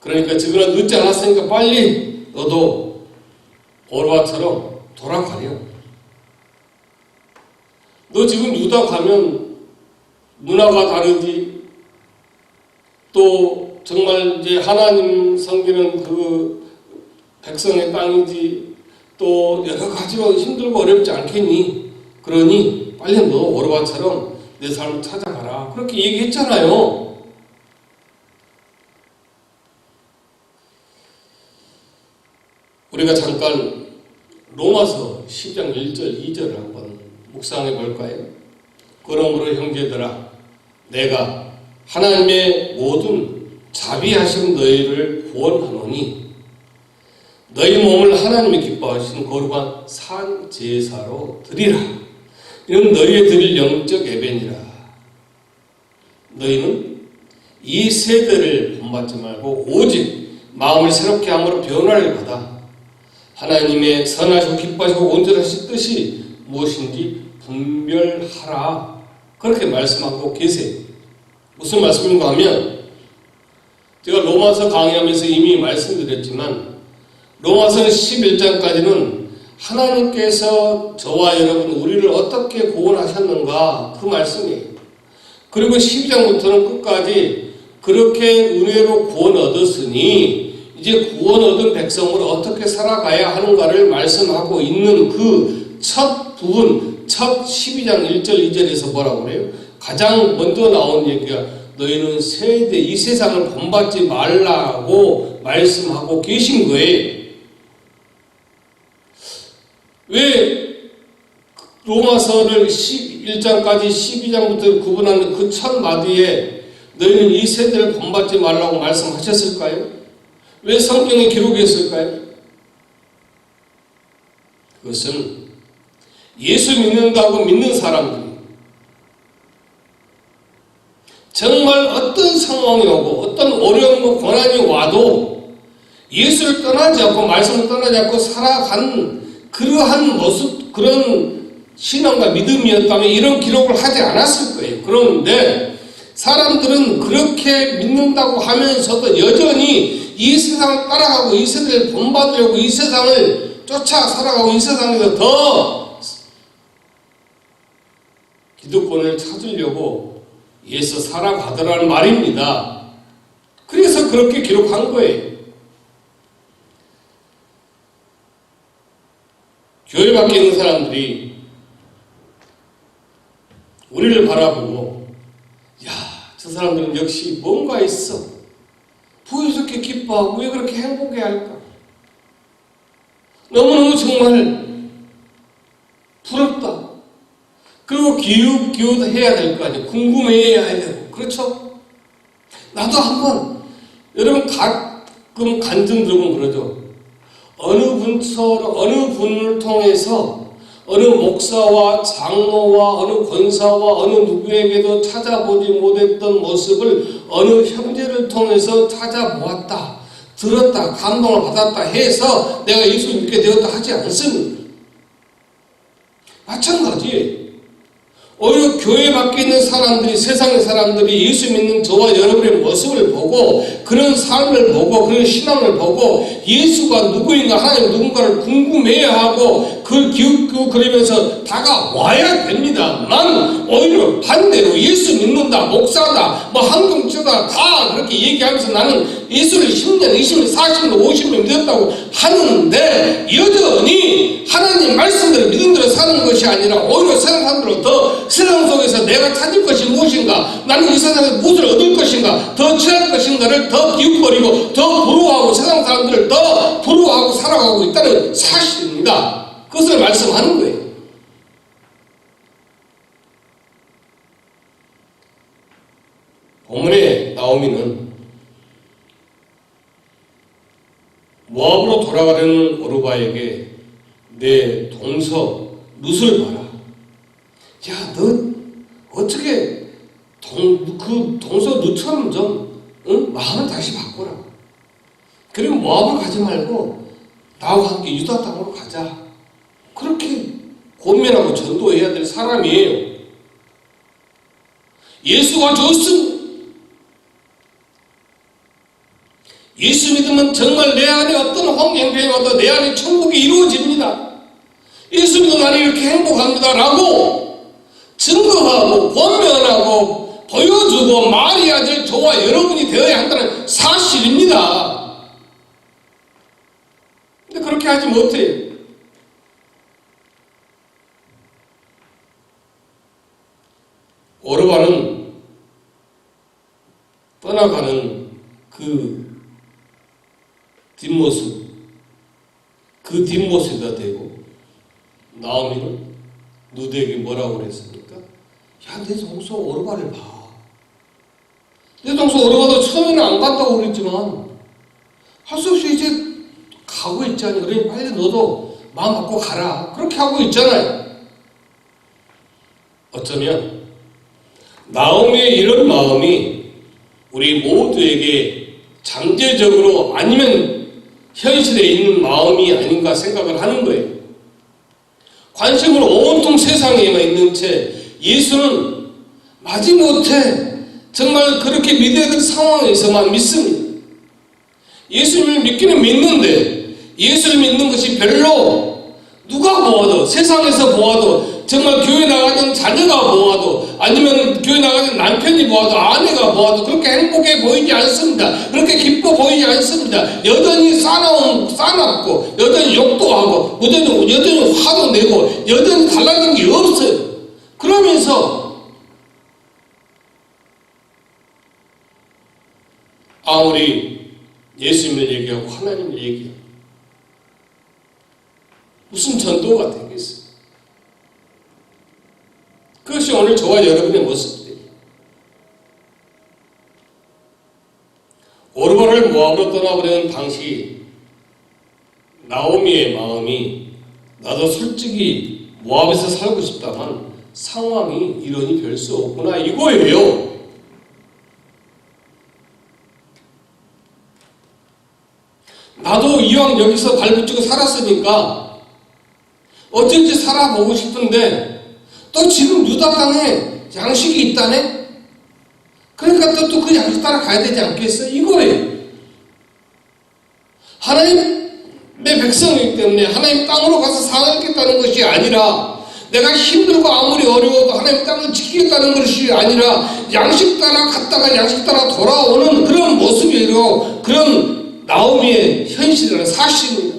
그러니까 지금은 늦지 않았으니까 빨리 너도 오르바처럼 돌아가려. 너 지금 유다 가면 문화가 다르지, 또 정말 이제 하나님 섬기는 그 백성의 땅이지, 또 여러 가지로 힘들고 어렵지 않겠니? 그러니 빨리 너 오르바처럼 내 삶을 찾아가라. 그렇게 얘기했잖아요. 우리가 잠깐 로마서 10장 1절 2절을 한번 묵상해 볼까요? 그러므로 형제들아 내가 하나님의 모든 자비하신 너희를 구원하노니 너희 몸을 하나님이 기뻐하시는 거룩한 산 제사로 드리라. 이는 너희의 드릴 영적 예배니라. 너희는 이 세대를 본받지 말고 오직 마음을 새롭게 함으로 변화를 받아 하나님의 선하시고 기뻐하시고 온전하신 뜻이 무엇인지 분별하라. 그렇게 말씀하고 계세요. 무슨 말씀인가 하면 제가 로마서 강의하면서 이미 말씀드렸지만 로마서 11장까지는 하나님께서 저와 여러분 우리를 어떻게 구원하셨는가 그 말씀이에요. 그리고 12장부터는 끝까지 그렇게 은혜로 구원 얻었으니 이제 구원 얻은 백성으로 어떻게 살아가야 하는가를 말씀하고 있는 그 첫 부분, 첫 12장 1절 2절에서 뭐라고 그래요? 가장 먼저 나온 얘기가 너희는 세대 이 세상을 본받지 말라고 말씀하고 계신 거예요. 왜 로마서를 1장까지 12장부터 구분하는 그 첫 마디에 너희는 이 세대를 본받지 말라고 말씀하셨을까요? 왜 성경에 기록했을까요? 그것은 예수 믿는다고 믿는 사람들이 정말 어떤 상황이 오고 어떤 어려움과 고난이 와도 예수를 떠나지 않고 말씀을 떠나지 않고 살아간 그러한 모습, 그런 신앙과 믿음이었다면 이런 기록을 하지 않았을 거예요. 그런데 사람들은 그렇게 믿는다고 하면서도 여전히 이 세상을 따라가고 이 세대를 본받으려고 이 세상을 쫓아 살아가고 이 세상에서 더 기득권을 찾으려고 애써 살아가더라는 말입니다. 그래서 그렇게 기록한 거예요. 교회 밖에 있는 사람들이 우리를 바라보고 야, 저 사람들은 역시 뭔가 있어. 왜 이렇게 기뻐하고 왜 그렇게 행복해할까? 너무너무 정말 부럽다. 그리고 기웃기웃해야 될 거 아니에요. 궁금해해야 되고. 그렇죠? 나도 한번 여러분 가끔 간증 들으면 그러죠. 어느 분을 통해서 어느 목사와 장로와 어느 권사와 어느 누구에게도 찾아보지 못했던 모습을 어느 형제를 통해서 찾아보았다, 들었다, 감동을 받았다 해서 내가 예수 믿게 되었다 하지 않습니다. 마찬가지예요. 오히려 교회 밖에 있는 사람들이, 세상의 사람들이 예수 믿는 저와 여러분의 모습을 보고 보고 그런 삶을 보고 그런 신앙을 보고 예수가 누구인가 하나님 누군가를 궁금해하고 그걸 기웃고 그러면서 다가와야 됩니다만 오히려 반대로 예수 믿는다 목사다 뭐 한경주다 다 그렇게 얘기하면서 나는 예수를 10년 20년 40년 50년 믿었다고 하는데 여전히 하나님 말씀대로 믿은 대로 사는 것이 아니라 오히려 세상 사람들로 더 세상 속에서 내가 찾을 것이 무엇인가 나는 이 세상에서 무엇을 얻을 것인가 더 취할 것인가를 더 기웃거리고 더 부러워하고 세상 사람들을 더 부러워하고 살아가고 있다는 사실입니다. 그것을 말씀하는 거예요. 본문에 나오미는 모압으로 돌아가려는 오르바에게 내 동서 룻을 봐라. 야, 너 어떻게 그 동서 룻처럼 좀 마음을 다시 바꾸라. 그리고 모압을 가지 말고 나와 함께 유다 땅으로 가자. 그렇게 권면하고 전도해야 될 사람이에요. 예수가 좋습니다. 예수 믿으면 정말 내 안에 어떤 환경이 와도 내 안에 천국이 이루어집니다. 예수 믿으면 나는 이렇게 행복합니다 라고 증거하고 권면하고 보여주고 말해야지 저와 여러분이 되어야 한다는 사실입니다. 근데 그렇게 하지 못해요. 오르바는 떠나가는 그 뒷모습, 그 뒷모습에다 대고 나오미는 누드에게 뭐라고 그랬습니까? 야, 내 동서 오르바를 봐. 내 동서 오르바도 처음에는 안 간다고 그랬지만 할 수 없이 이제 가고 있잖아요. 그러니 빨리 너도 마음 바꿔 가라. 그렇게 하고 있잖아요. 어쩌면 나오미의 이런 마음이 우리 모두에게 잠재적으로 아니면 현실에 있는 마음이 아닌가 생각을 하는 거예요. 관심은 온통 세상에만 있는 채 예수는 마지못해 정말 그렇게 믿어야 될 상황에서만 믿습니다. 예수님을 믿기는 믿는데 예수를 믿는 것이 별로 누가 보아도 세상에서 보아도 정말 교회 나가는 자녀가 보아도 아니면 교회 나가는 남편이 보아도 아내가 보아도 그렇게 행복해 보이지 않습니다. 그렇게 기뻐 보이지 않습니다. 여전히 싸납고 여전히 욕도 하고 여전히 화도 내고 여전히 달라진 게 없어요. 그러면서 아무리 예수님을 얘기하고 하나님을 얘기하고 무슨 전도가 되겠어요? 그것이 오늘 저와 여러분의 모습이에요. 오르바를 모압으로 떠나버리는 당시 나오미의 마음이 나도 솔직히 모압에서 살고 싶다만 상황이 이러니 별 수 없구나 이거예요. 나도 이왕 여기서 발붙이고 살았으니까 어쩐지 살아보고 싶은데 또 지금 유다 땅에 양식이 있다네? 그러니까 또 그 양식 따라 가야 되지 않겠어? 이거예요. 하나님의 백성이기 때문에 하나님 땅으로 가서 살겠다는 것이 아니라 내가 힘들고 아무리 어려워도 하나님 땅을 지키겠다는 것이 아니라 양식 따라 갔다가 양식 따라 돌아오는 그런 모습이고 그런 나오미의 현실이라는 사실입니다.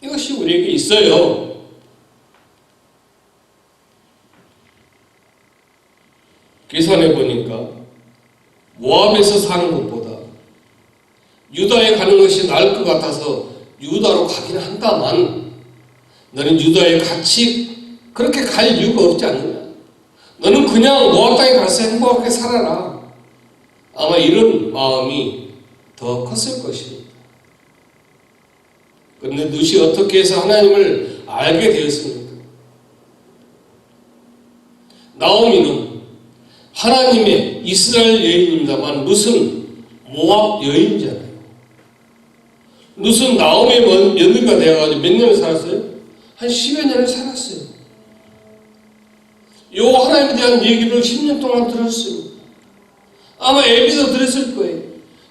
이것이 우리에게 있어요. 계산해 보니까 모압에서 사는 것보다 유다에 가는 것이 나을 것 같아서 유다로 가긴 한다만 너는 유다에 같이 그렇게 갈 이유가 없지 않느냐. 너는 그냥 모압 땅에 가서 행복하게 살아라. 아마 이런 마음이 더 컸을 것입니다. 그런데 룻이 어떻게 해서 하나님을 알게 되었습니까? 나오미는 하나님의 이스라엘 여인입니다만 룻은 모압 여인이잖아요. 룻은 나오미의 며느리가 되어가지고 몇 년을 살았어요? 한 10여 년을 살았어요. 요 하나님에 대한 얘기를 10년 동안 들었어요. 아마 예비도 드렸을 거예요.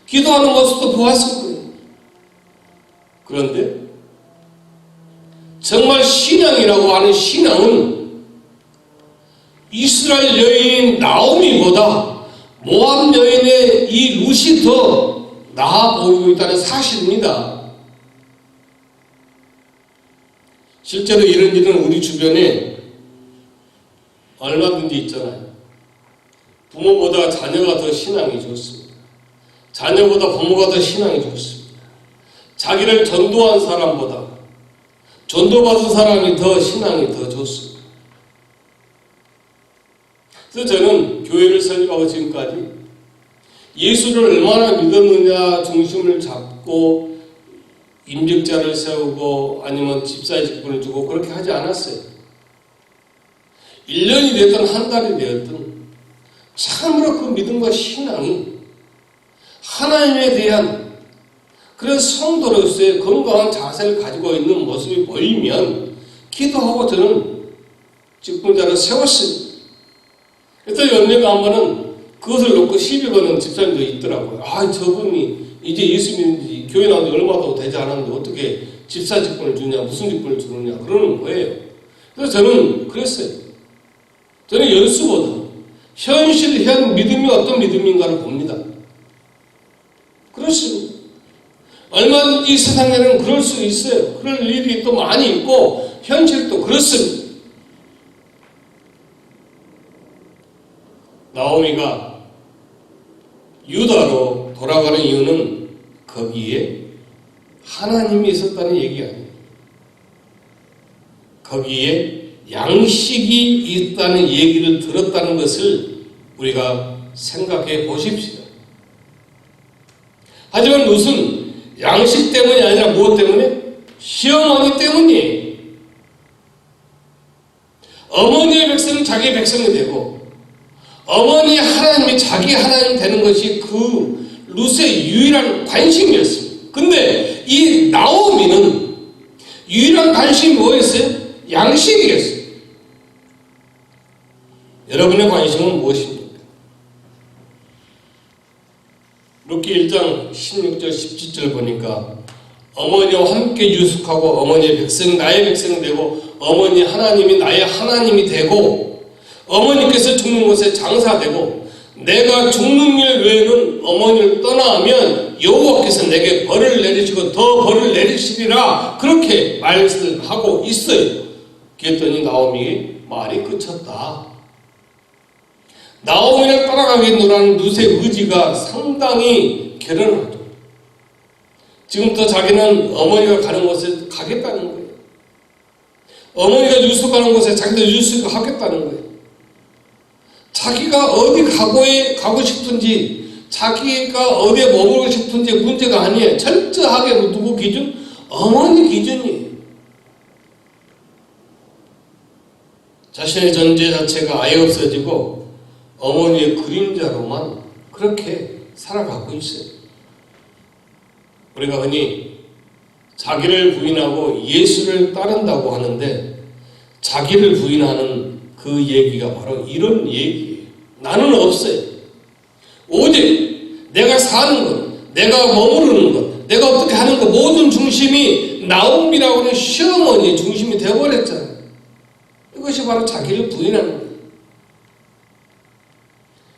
기도하는 모습도 보았을 거예요. 그런데 정말 신앙이라고 하는 신앙은 이스라엘 여인 나오미보다 모압 여인의 이 룻이 더 나아 보이고 있다는 사실입니다. 실제로 이런 일은 우리 주변에 얼마든지 있잖아요. 부모보다 자녀가 더 신앙이 좋습니다. 자녀보다 부모가 더 신앙이 좋습니다. 자기를 전도한 사람보다 전도받은 사람이 더 신앙이 더 좋습니다. 그래서 저는 교회를 설립하고 지금까지 예수를 얼마나 믿었느냐 중심을 잡고 임직자를 세우고 아니면 집사의 직분을 주고 그렇게 하지 않았어요. 1년이 되든 한 달이 되었든 참으로 그 믿음과 신앙이 하나님에 대한 그런 성도로서의 건강한 자세를 가지고 있는 모습이 보이면 기도하고 저는 직분자를 세웠습니다. 그래서 연례가 한 번은 그것을 놓고 시비 거는 집사님도 있더라고요. 아, 저분이 이제 예수 믿는지 교회 나온 지 얼마도 되지 않았는데 어떻게 집사 직분을 주냐, 무슨 직분을 주느냐 그러는 거예요. 그래서 저는 그랬어요. 저는 연수보다 현실현 믿음이 어떤 믿음인가를 봅니다. 그렇습니다. 얼마든지 이 세상에는 그럴 수 있어요. 그럴 일이 또 많이 있고 현실도 그렇습니다. 나오미가 유다로 돌아가는 이유는 거기에 하나님이 있었다는 얘기 아니에요. 거기에 양식이 있다는 얘기를 들었다는 것을 우리가 생각해 보십시오. 하지만 룻은 양식 때문이 아니라 무엇 때문에? 시어머니 때문이에요. 어머니의 백성은 자기의 백성이 되고 어머니 하나님이 자기 하나님 되는 것이 그 룻의 유일한 관심이었습니다. 근데 이 나오미는 유일한 관심이 뭐였어요? 양식이었어요. 여러분의 관심은 무엇입니까? 룻기 1장 16절 17절 보니까 어머니와 함께 유숙하고 어머니의 백성 나의 백성이 되고 어머니 하나님이 나의 하나님이 되고 어머니께서 죽는 곳에 장사되고 내가 죽는 일 외에는 어머니를 떠나면 여호와께서 내게 벌을 내리시고 더 벌을 내리시리라 그렇게 말씀하고 있어요. 그랬더니 나오미의 말이 그쳤다. 나오미를 따라가겠노라는 룻의 의지가 상당히 결연하죠. 지금부터 자기는 어머니가 가는 곳에 가겠다는 거예요. 어머니가 유숙하는 곳에 자기도 유숙하겠다는 거예요. 자기가 어디 가고 싶은지 자기가 어디에 머물고 싶은지 문제가 아니에요. 철저하게 누구 기준? 어머니 기준이에요. 자신의 존재 자체가 아예 없어지고 어머니의 그림자로만 그렇게 살아가고 있어요. 우리가 흔히 자기를 부인하고 예수를 따른다고 하는데 자기를 부인하는 그 얘기가 바로 이런 얘기예요. 나는 없어요. 오직 내가 사는 것, 내가 머무르는 것, 내가 어떻게 하는 것 모든 중심이 나오미라고 하는 시어머니의 중심이 되어버렸잖아요. 이것이 바로 자기를 부인하는 거예요.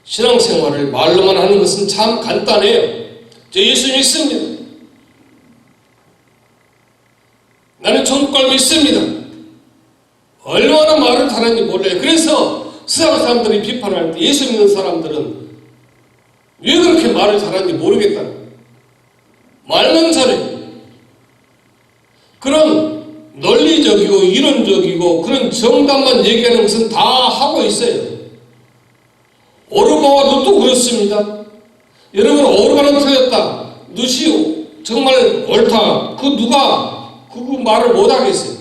신앙생활을 말로만 하는 것은 참 간단해요. 저 예수 믿습니다. 나는 천국 갈 믿습니다. 얼마나 말을 잘하는지 몰라요. 그래서 세상 사람들이 비판할 때 예수 믿는 사람들은 왜 그렇게 말을 잘하는지 모르겠다. 말만 잘해. 그런 논리적이고 이론적이고 그런 정답만 얘기하는 것은 다 하고 있어요. 오르바와 룻도 그렇습니다. 여러분 오르바는 틀렸다. 룻이 정말 옳다. 그 누가 그 말을 못하겠어요.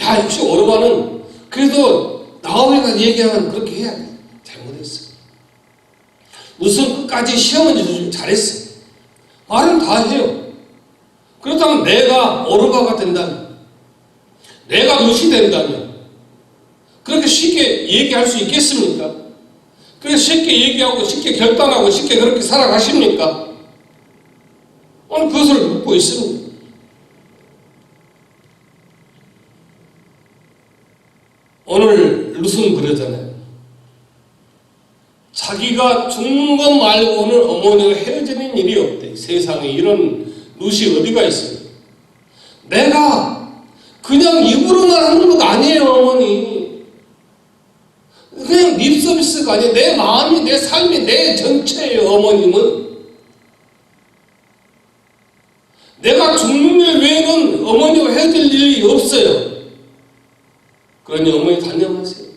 야, 역시 오르바는 그래도 나오미가 얘기하면 그렇게 해야 돼. 잘못했어. 룻은 끝까지 시어머니 좀 잘했어. 말은 다 해요. 그렇다면 내가 오르바가 된다면, 내가 룻이 된다면 그렇게 쉽게 얘기할 수 있겠습니까? 그래서 쉽게 얘기하고 쉽게 결단하고 쉽게 그렇게 살아가십니까? 오늘 그것을 묻고 있습니다. 오늘 룻은 그러잖아요. 자기가 죽는 것 말고는 어머니가 헤어지는 일이 없대. 세상에 이런 룻이 어디가 있어요? 내가 그냥 입으로만 하는 것 아니에요, 어머니. 그냥 립 서비스가 아니에요. 내 마음이, 내 삶이, 내 전체예요, 어머님은. 내가 죽는 일 외에는 어머니와 헤어질 일이 없어요. 그러니 어머니 단념하세요.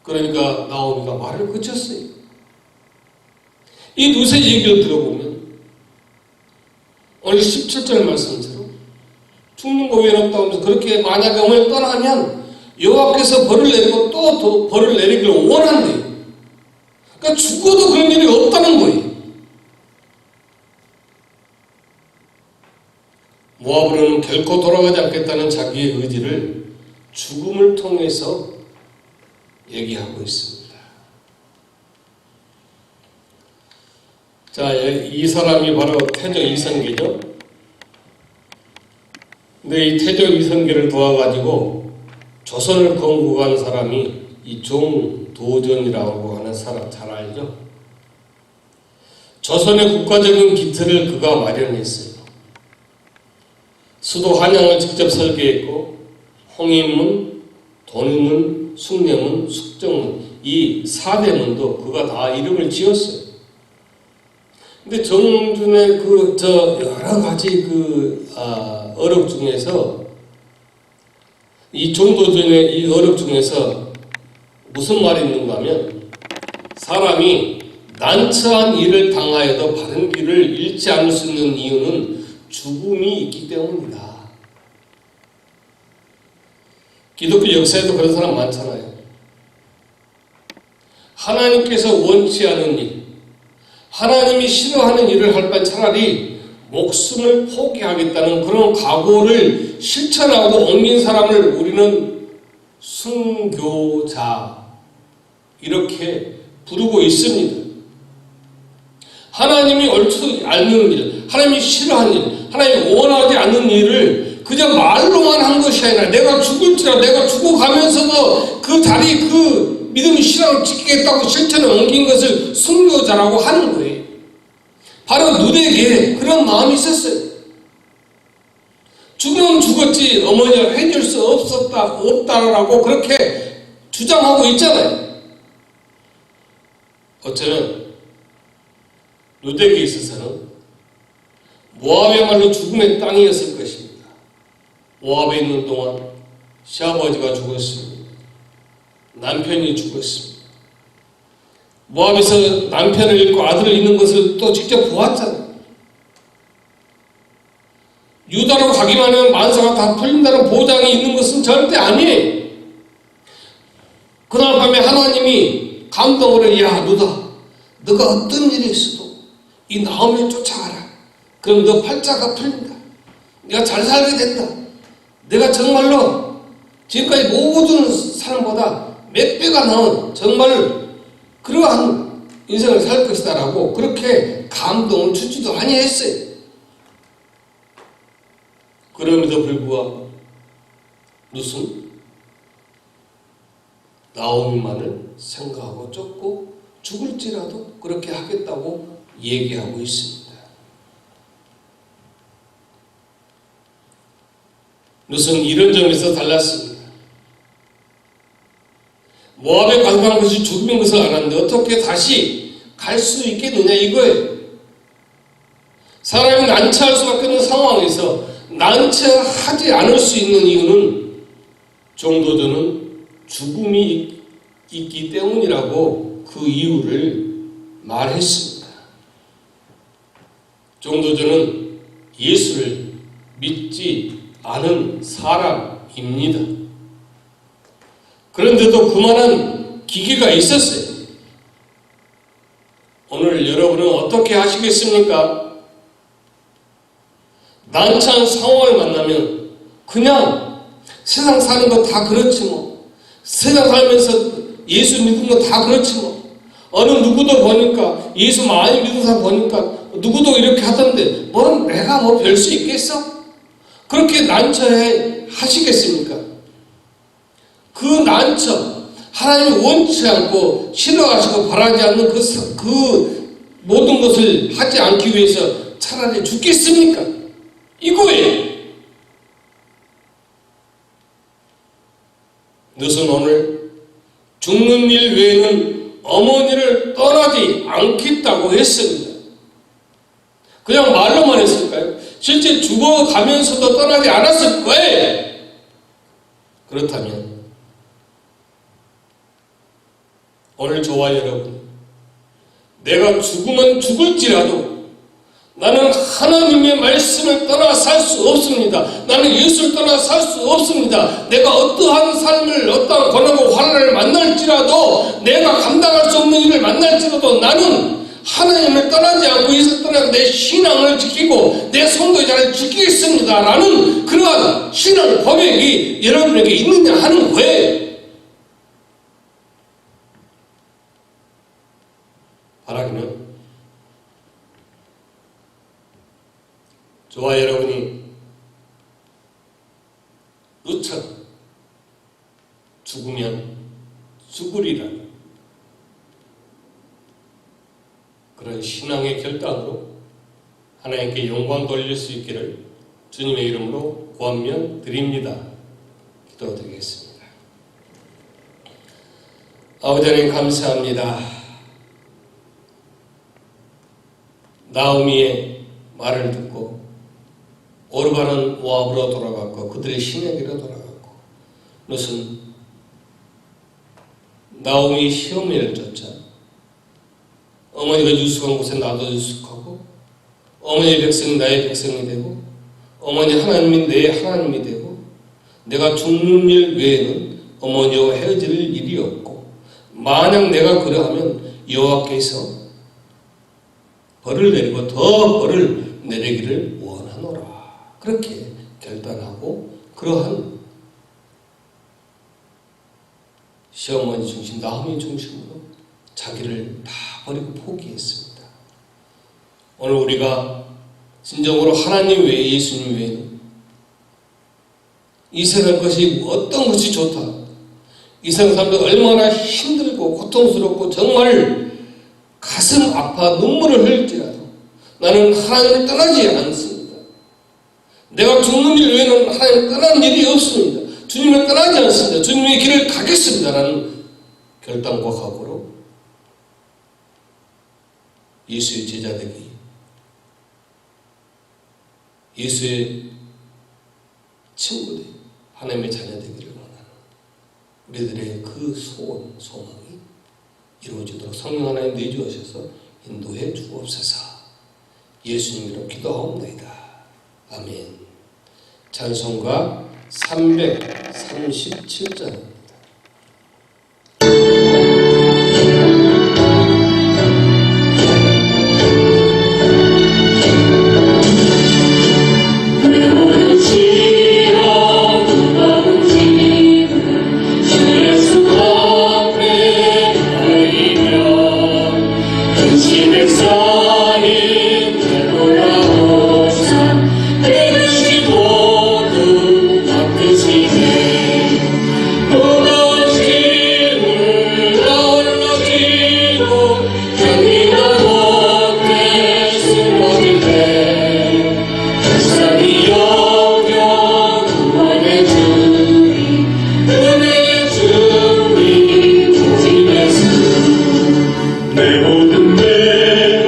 그러니까 나오미가 말을 그쳤어요. 이 룻의 얘기를 들어보면 오늘 17절 말씀처럼 죽는 거 외에는 없다고 하면서 그렇게 만약에 어머니 떠나면 여호와께서 벌을 내리고 또 더 벌을 내리기를 원한대요. 그러니까 죽어도 그런 일이 없다는 거예요. 모압으로는 결코 돌아가지 않겠다는 자기의 의지를 죽음을 통해서 얘기하고 있습니다. 자, 이 사람이 바로 태조 이성계죠. 근데 이 태조 이성계를 도와가지고 조선을 건국한 사람이 이 종도전이라고 하는 사람 잘 알죠? 조선의 국가적인 기틀을 그가 마련했어요. 수도 한양을 직접 설계했고 홍인문, 돈문, 숭례문, 숙정문 이 4대문도 그가 다 이름을 지었어요. 근데 정준의 여러 가지 어록 중에서 이 종도전의 이 어록 중에서 무슨 말이 있는가 하면 사람이 난처한 일을 당하여도 바른 길을 잃지 않을 수 있는 이유는 죽음이 있기 때문이다. 기독교 역사에도 그런 사람 많잖아요. 하나님께서 원치 않은 일, 하나님이 싫어하는 일을 할 바에 차라리 목숨을 포기하겠다는 그런 각오를 실천하고 옮긴 사람을 우리는 순교자 이렇게 부르고 있습니다. 하나님이 옳지 않는 일, 하나님이 싫어하는 일, 하나님이 원하지 않는 일을 그저 말로만 한 것이 아니라 내가 죽을지라도 내가 죽어가면서도 그 자리 그 믿음의 신앙을 지키겠다고 실천에 옮긴 것을 순교자라고 하는 거예요. 바로 룻에게 그런 마음이 있었어요. 죽으면 죽었지 어머니가 해줄 수 없다라고 그렇게 주장하고 있잖아요. 어쩌면 룻에게 있어서는 모압이야말로 죽음의 땅이었을 것입니다. 모압에 있는 동안 시아버지가 죽었습니다. 남편이 죽었습니다. 모압에서 남편을 잃고 아들을 잃는 것을 또 직접 보았잖아요. 유다로 가기만 하면 만사가 다 풀린다는 보장이 있는 것은 절대 아니에요. 그날 밤에 하나님이 감동으로 야 룻아 너가 어떤 일이 있어도 이 나오미를 쫓아가라. 그럼 너 팔자가 풀린다. 네가 잘 살게 된다. 내가 정말로 지금까지 모든 사람보다 몇 배가 나은 정말 그러한 인생을 살 것이다 라고 그렇게 감동을 주지도 아니했어요. 그럼에도 불구하고 룻은 나오미만을 생각하고 쫓고 죽을지라도 그렇게 하겠다고 얘기하고 있습니다. 룻은 이런 점에서 달랐습니다. 모압에 가는 것이 죽음인 것을 알았는데 어떻게 다시 갈 수 있겠느냐 이거예요. 사람이 난처할 수밖에 없는 상황에서 난처하지 않을 수 있는 이유는 종도전은 죽음이 있기 때문이라고 그 이유를 말했습니다. 종도전은 예수를 믿지 않은 사람입니다. 그런데도 그만한 기계가 있었어요. 오늘 여러분은 어떻게 하시겠습니까? 난처한 상황을 만나면 그냥 세상 사는 거 다 그렇지 뭐 세상 살면서 예수 믿은 거 다 그렇지 뭐. 어느 누구도 보니까 예수 많이 믿은 사람 보니까 누구도 이렇게 하던데 뭐 내가 뭐 별 수 있겠어? 그렇게 난처해 하시겠습니까? 그 난처, 하나님이 원치 않고 싫어하시고 바라지 않는 그 모든 것을 하지 않기 위해서 차라리 죽겠습니까? 이거예요. 너는 오늘 죽는 일 외에는 어머니를 떠나지 않겠다고 했습니다. 그냥 말로만 했을까요? 실제 죽어가면서도 떠나지 않았을 거예요. 그렇다면 오늘 저와 여러분, 내가 죽으면 죽을지라도 나는 하나님의 말씀을 떠나 살 수 없습니다. 나는 예수를 떠나 살 수 없습니다. 내가 어떠한 삶을, 어떠한 고난과 환난을 만날지라도, 내가 감당할 수 없는 일을 만날지라도 나는 하나님을 떠나지 않고 예수를 떠나고 내 신앙을 지키고 내 성도자를 지키겠습니다 라는 그러한 신앙 고백이 여러분에게 있느냐 하는 거예요. 바라기는 저와 여러분이 누차 죽으면 죽으리라 그런 신앙의 결단으로 하나님께 영광 돌릴 수 있기를 주님의 이름으로 권면 드립니다. 기도드리겠습니다. 아버지 하나님 감사합니다. 나오미의 말을 듣고 오르바는 모압으로 돌아갔고 그들의 신에게로 돌아갔고 롯은 나오미 시어머니를 쫓아 어머니가 유숙한 곳에 나도 유숙하고 어머니의 백성이 나의 백성이 되고 어머니 하나님이 내 하나님이 되고 내가 죽는 일 외에는 어머니와 헤어질 일이 없고 만약 내가 그러하면 여호와께서 벌을 내리고 더 벌을 내리기를 원하노라. 그렇게 결단하고 그러한 시어머니 중심, 나오미 중심으로 자기를 다 버리고 포기했습니다. 오늘 우리가 진정으로 하나님 외에 예수님 외에는 이 세상 것이 어떤 것이 좋다. 이 세상 사람들 얼마나 힘들고 고통스럽고 정말 가슴 아파 눈물을 흘릴지라도 나는 하나님을 떠나지 않습니다. 내가 죽는 일 외에는 하나님을 떠나는 일이 없습니다. 주님을 떠나지 않습니다. 주님의 길을 가겠습니다 라는 결단과 각오로 예수의 제자되기, 예수의 친구들, 하나님의 자녀되기를 원하는 우리들의 그 소원, 소망이 이루어지도록 성령 하나님 내주셔서 인도해 주옵소서. 예수님으로 기도하옵나이다. 아멘. 찬송가 337장 내 모든 내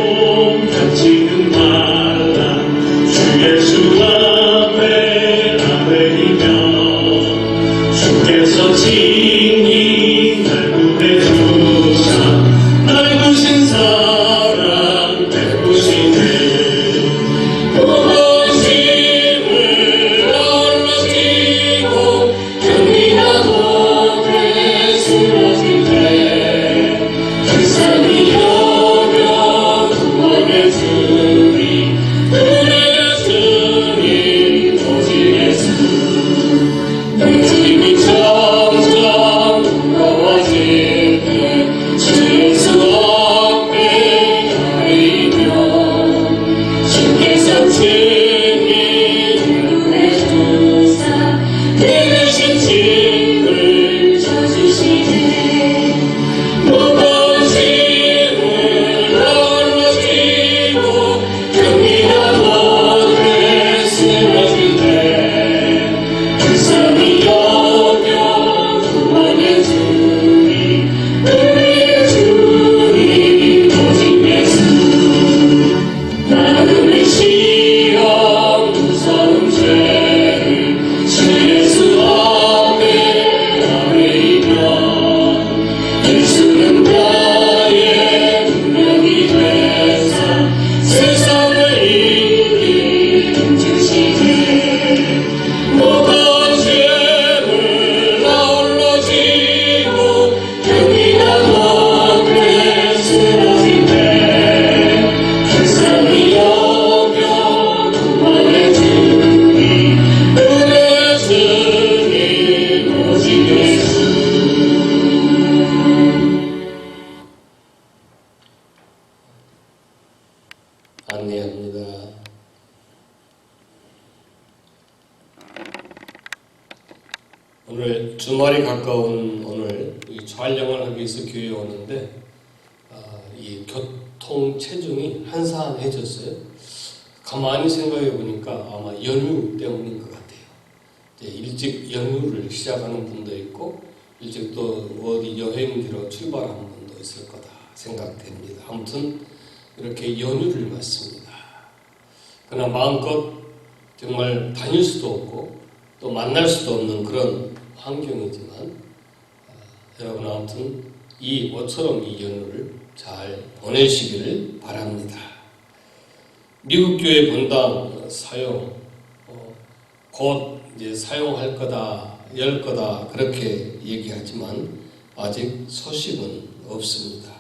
안내합니다. 오늘 주말이 가까운 오늘 이 촬영을 하기 위해서 교회에 오는데 이 교통 체증이 한산해졌어요. 가만히 생각해 보니까 아마 연휴 때문인 것 같아요. 일찍 연휴를 시작하는 분도 있고 일찍 또 어디 여행지로 출발하는 분도 있을 거다 생각됩니다. 아무튼 이렇게 연휴를 맞습니다. 그러나 마음껏 정말 다닐 수도 없고 또 만날 수도 없는 그런 환경이지만 여러분 아무튼 이 모처럼 이 연휴를 잘 보내시기를 바랍니다. 미국 교회 본당 사용 곧 이제 사용할 거다, 열 거다 그렇게 얘기하지만 아직 소식은 없습니다.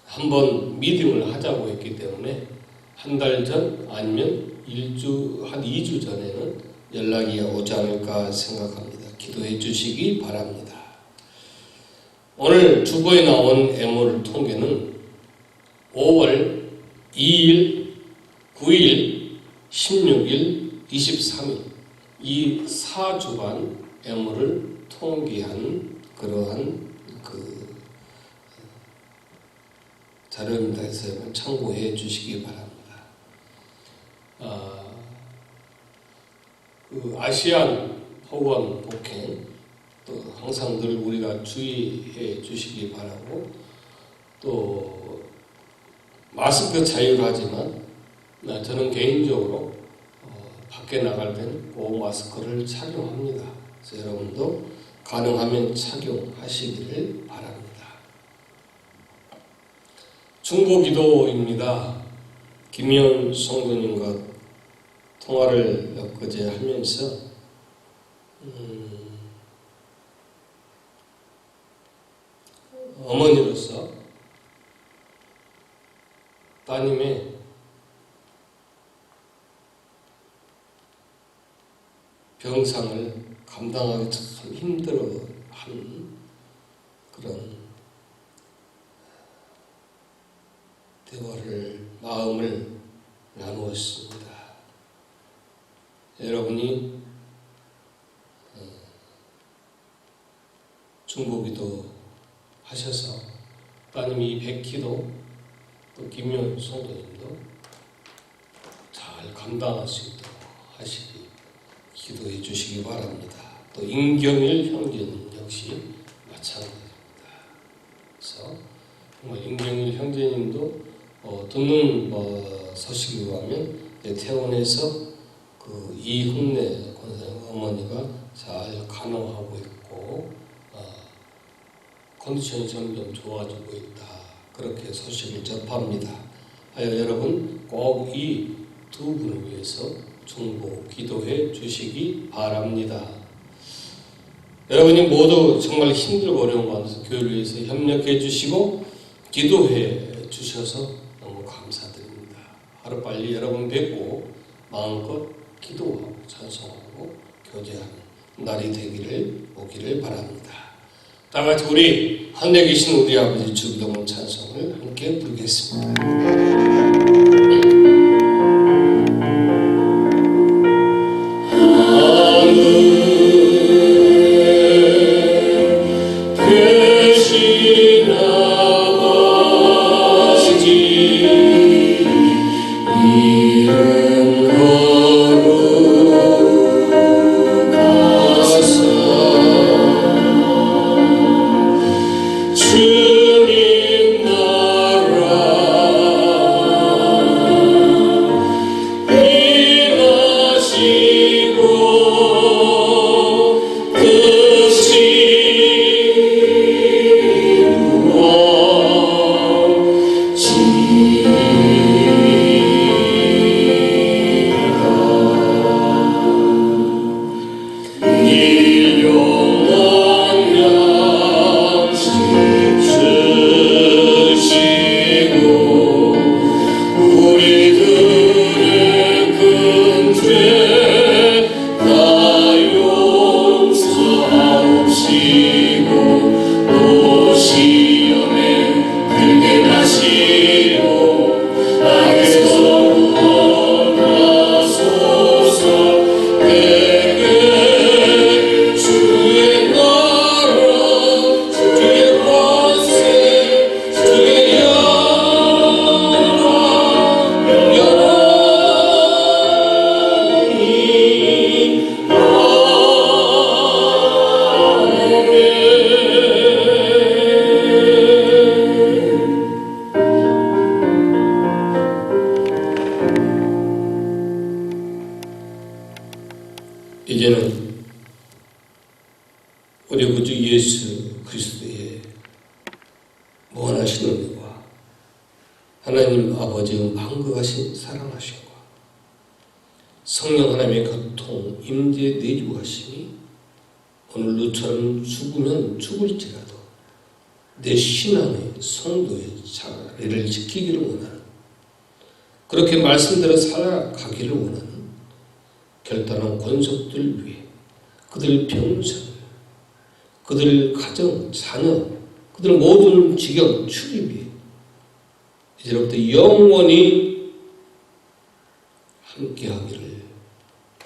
한번 미팅을 하자고 했기 때문에 한 달 전 아니면 한 2주 전에는 연락이 오지 않을까 생각합니다. 기도해 주시기 바랍니다. 오늘 주보에 나온 애물 통계는 5월 2일, 9일, 16일, 23일 이 4주간 애물을 통계한 그러한 자료입니다. 해서 참고해 주시기 바랍니다. 아시안 폭언 폭행 또 항상 늘 우리가 주의해 주시기 바라고 또 마스크 자유하지만 저는 개인적으로 밖에 나갈 때는 꼭 마스크를 착용합니다. 그래서 여러분도 가능하면 착용하시기를 바랍니다. 중보기도입니다. 김현 성도님과 통화를 엊그제 하면서 어머니로서 따님의 병상을 감당하기 참 힘들어한 그런 대화를 마음을 나누었습니다. 여러분이 중보기도 하셔서 따님이 백희도 또 김현 성도님도 잘 감당할 수 있도록 하시기 기도해 주시기 바랍니다. 또 임경일 형제님 역시 마찬가지입니다. 그래서 정말 임경일 형제님도 듣는 소식에 의하면 퇴원해서 이훈내 권사님 어머니가 잘 간호하고 있고 컨디션이 점점 좋아지고 있다. 그렇게 소식을 접합니다. 하여 여러분 꼭 이 두 분을 위해서 중보 기도해 주시기 바랍니다. 여러분이 모두 정말 힘들고 어려운 가운데서 교회를 위해서 협력해 주시고 기도해 주셔서 너무 감사드립니다. 하루빨리 여러분 뵙고 마음껏 기도하고 찬송하고 교제하는 날이 되기를 오기를 바랍니다. 다 같이 우리 하늘에 계신 우리 아버지 주기도문 찬송을 함께 부르겠습니다. 주님 나라 하나님 아버지의 망극하신 사랑하심과 성령 하나님의 교통, 임재 내주하심이 오늘로처럼 죽으면 죽을지라도 내 신앙의 성도의 자리를 지키기를 원하는, 그렇게 말씀대로 살아가기를 원하는 결단한 권속들 위해 그들 평생, 그들 가정, 자녀, 그들 모든 직역 출입 위해 이제부터 영원히 함께하기를,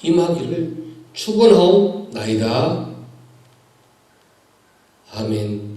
임하기를 축원하옵나이다. 아멘.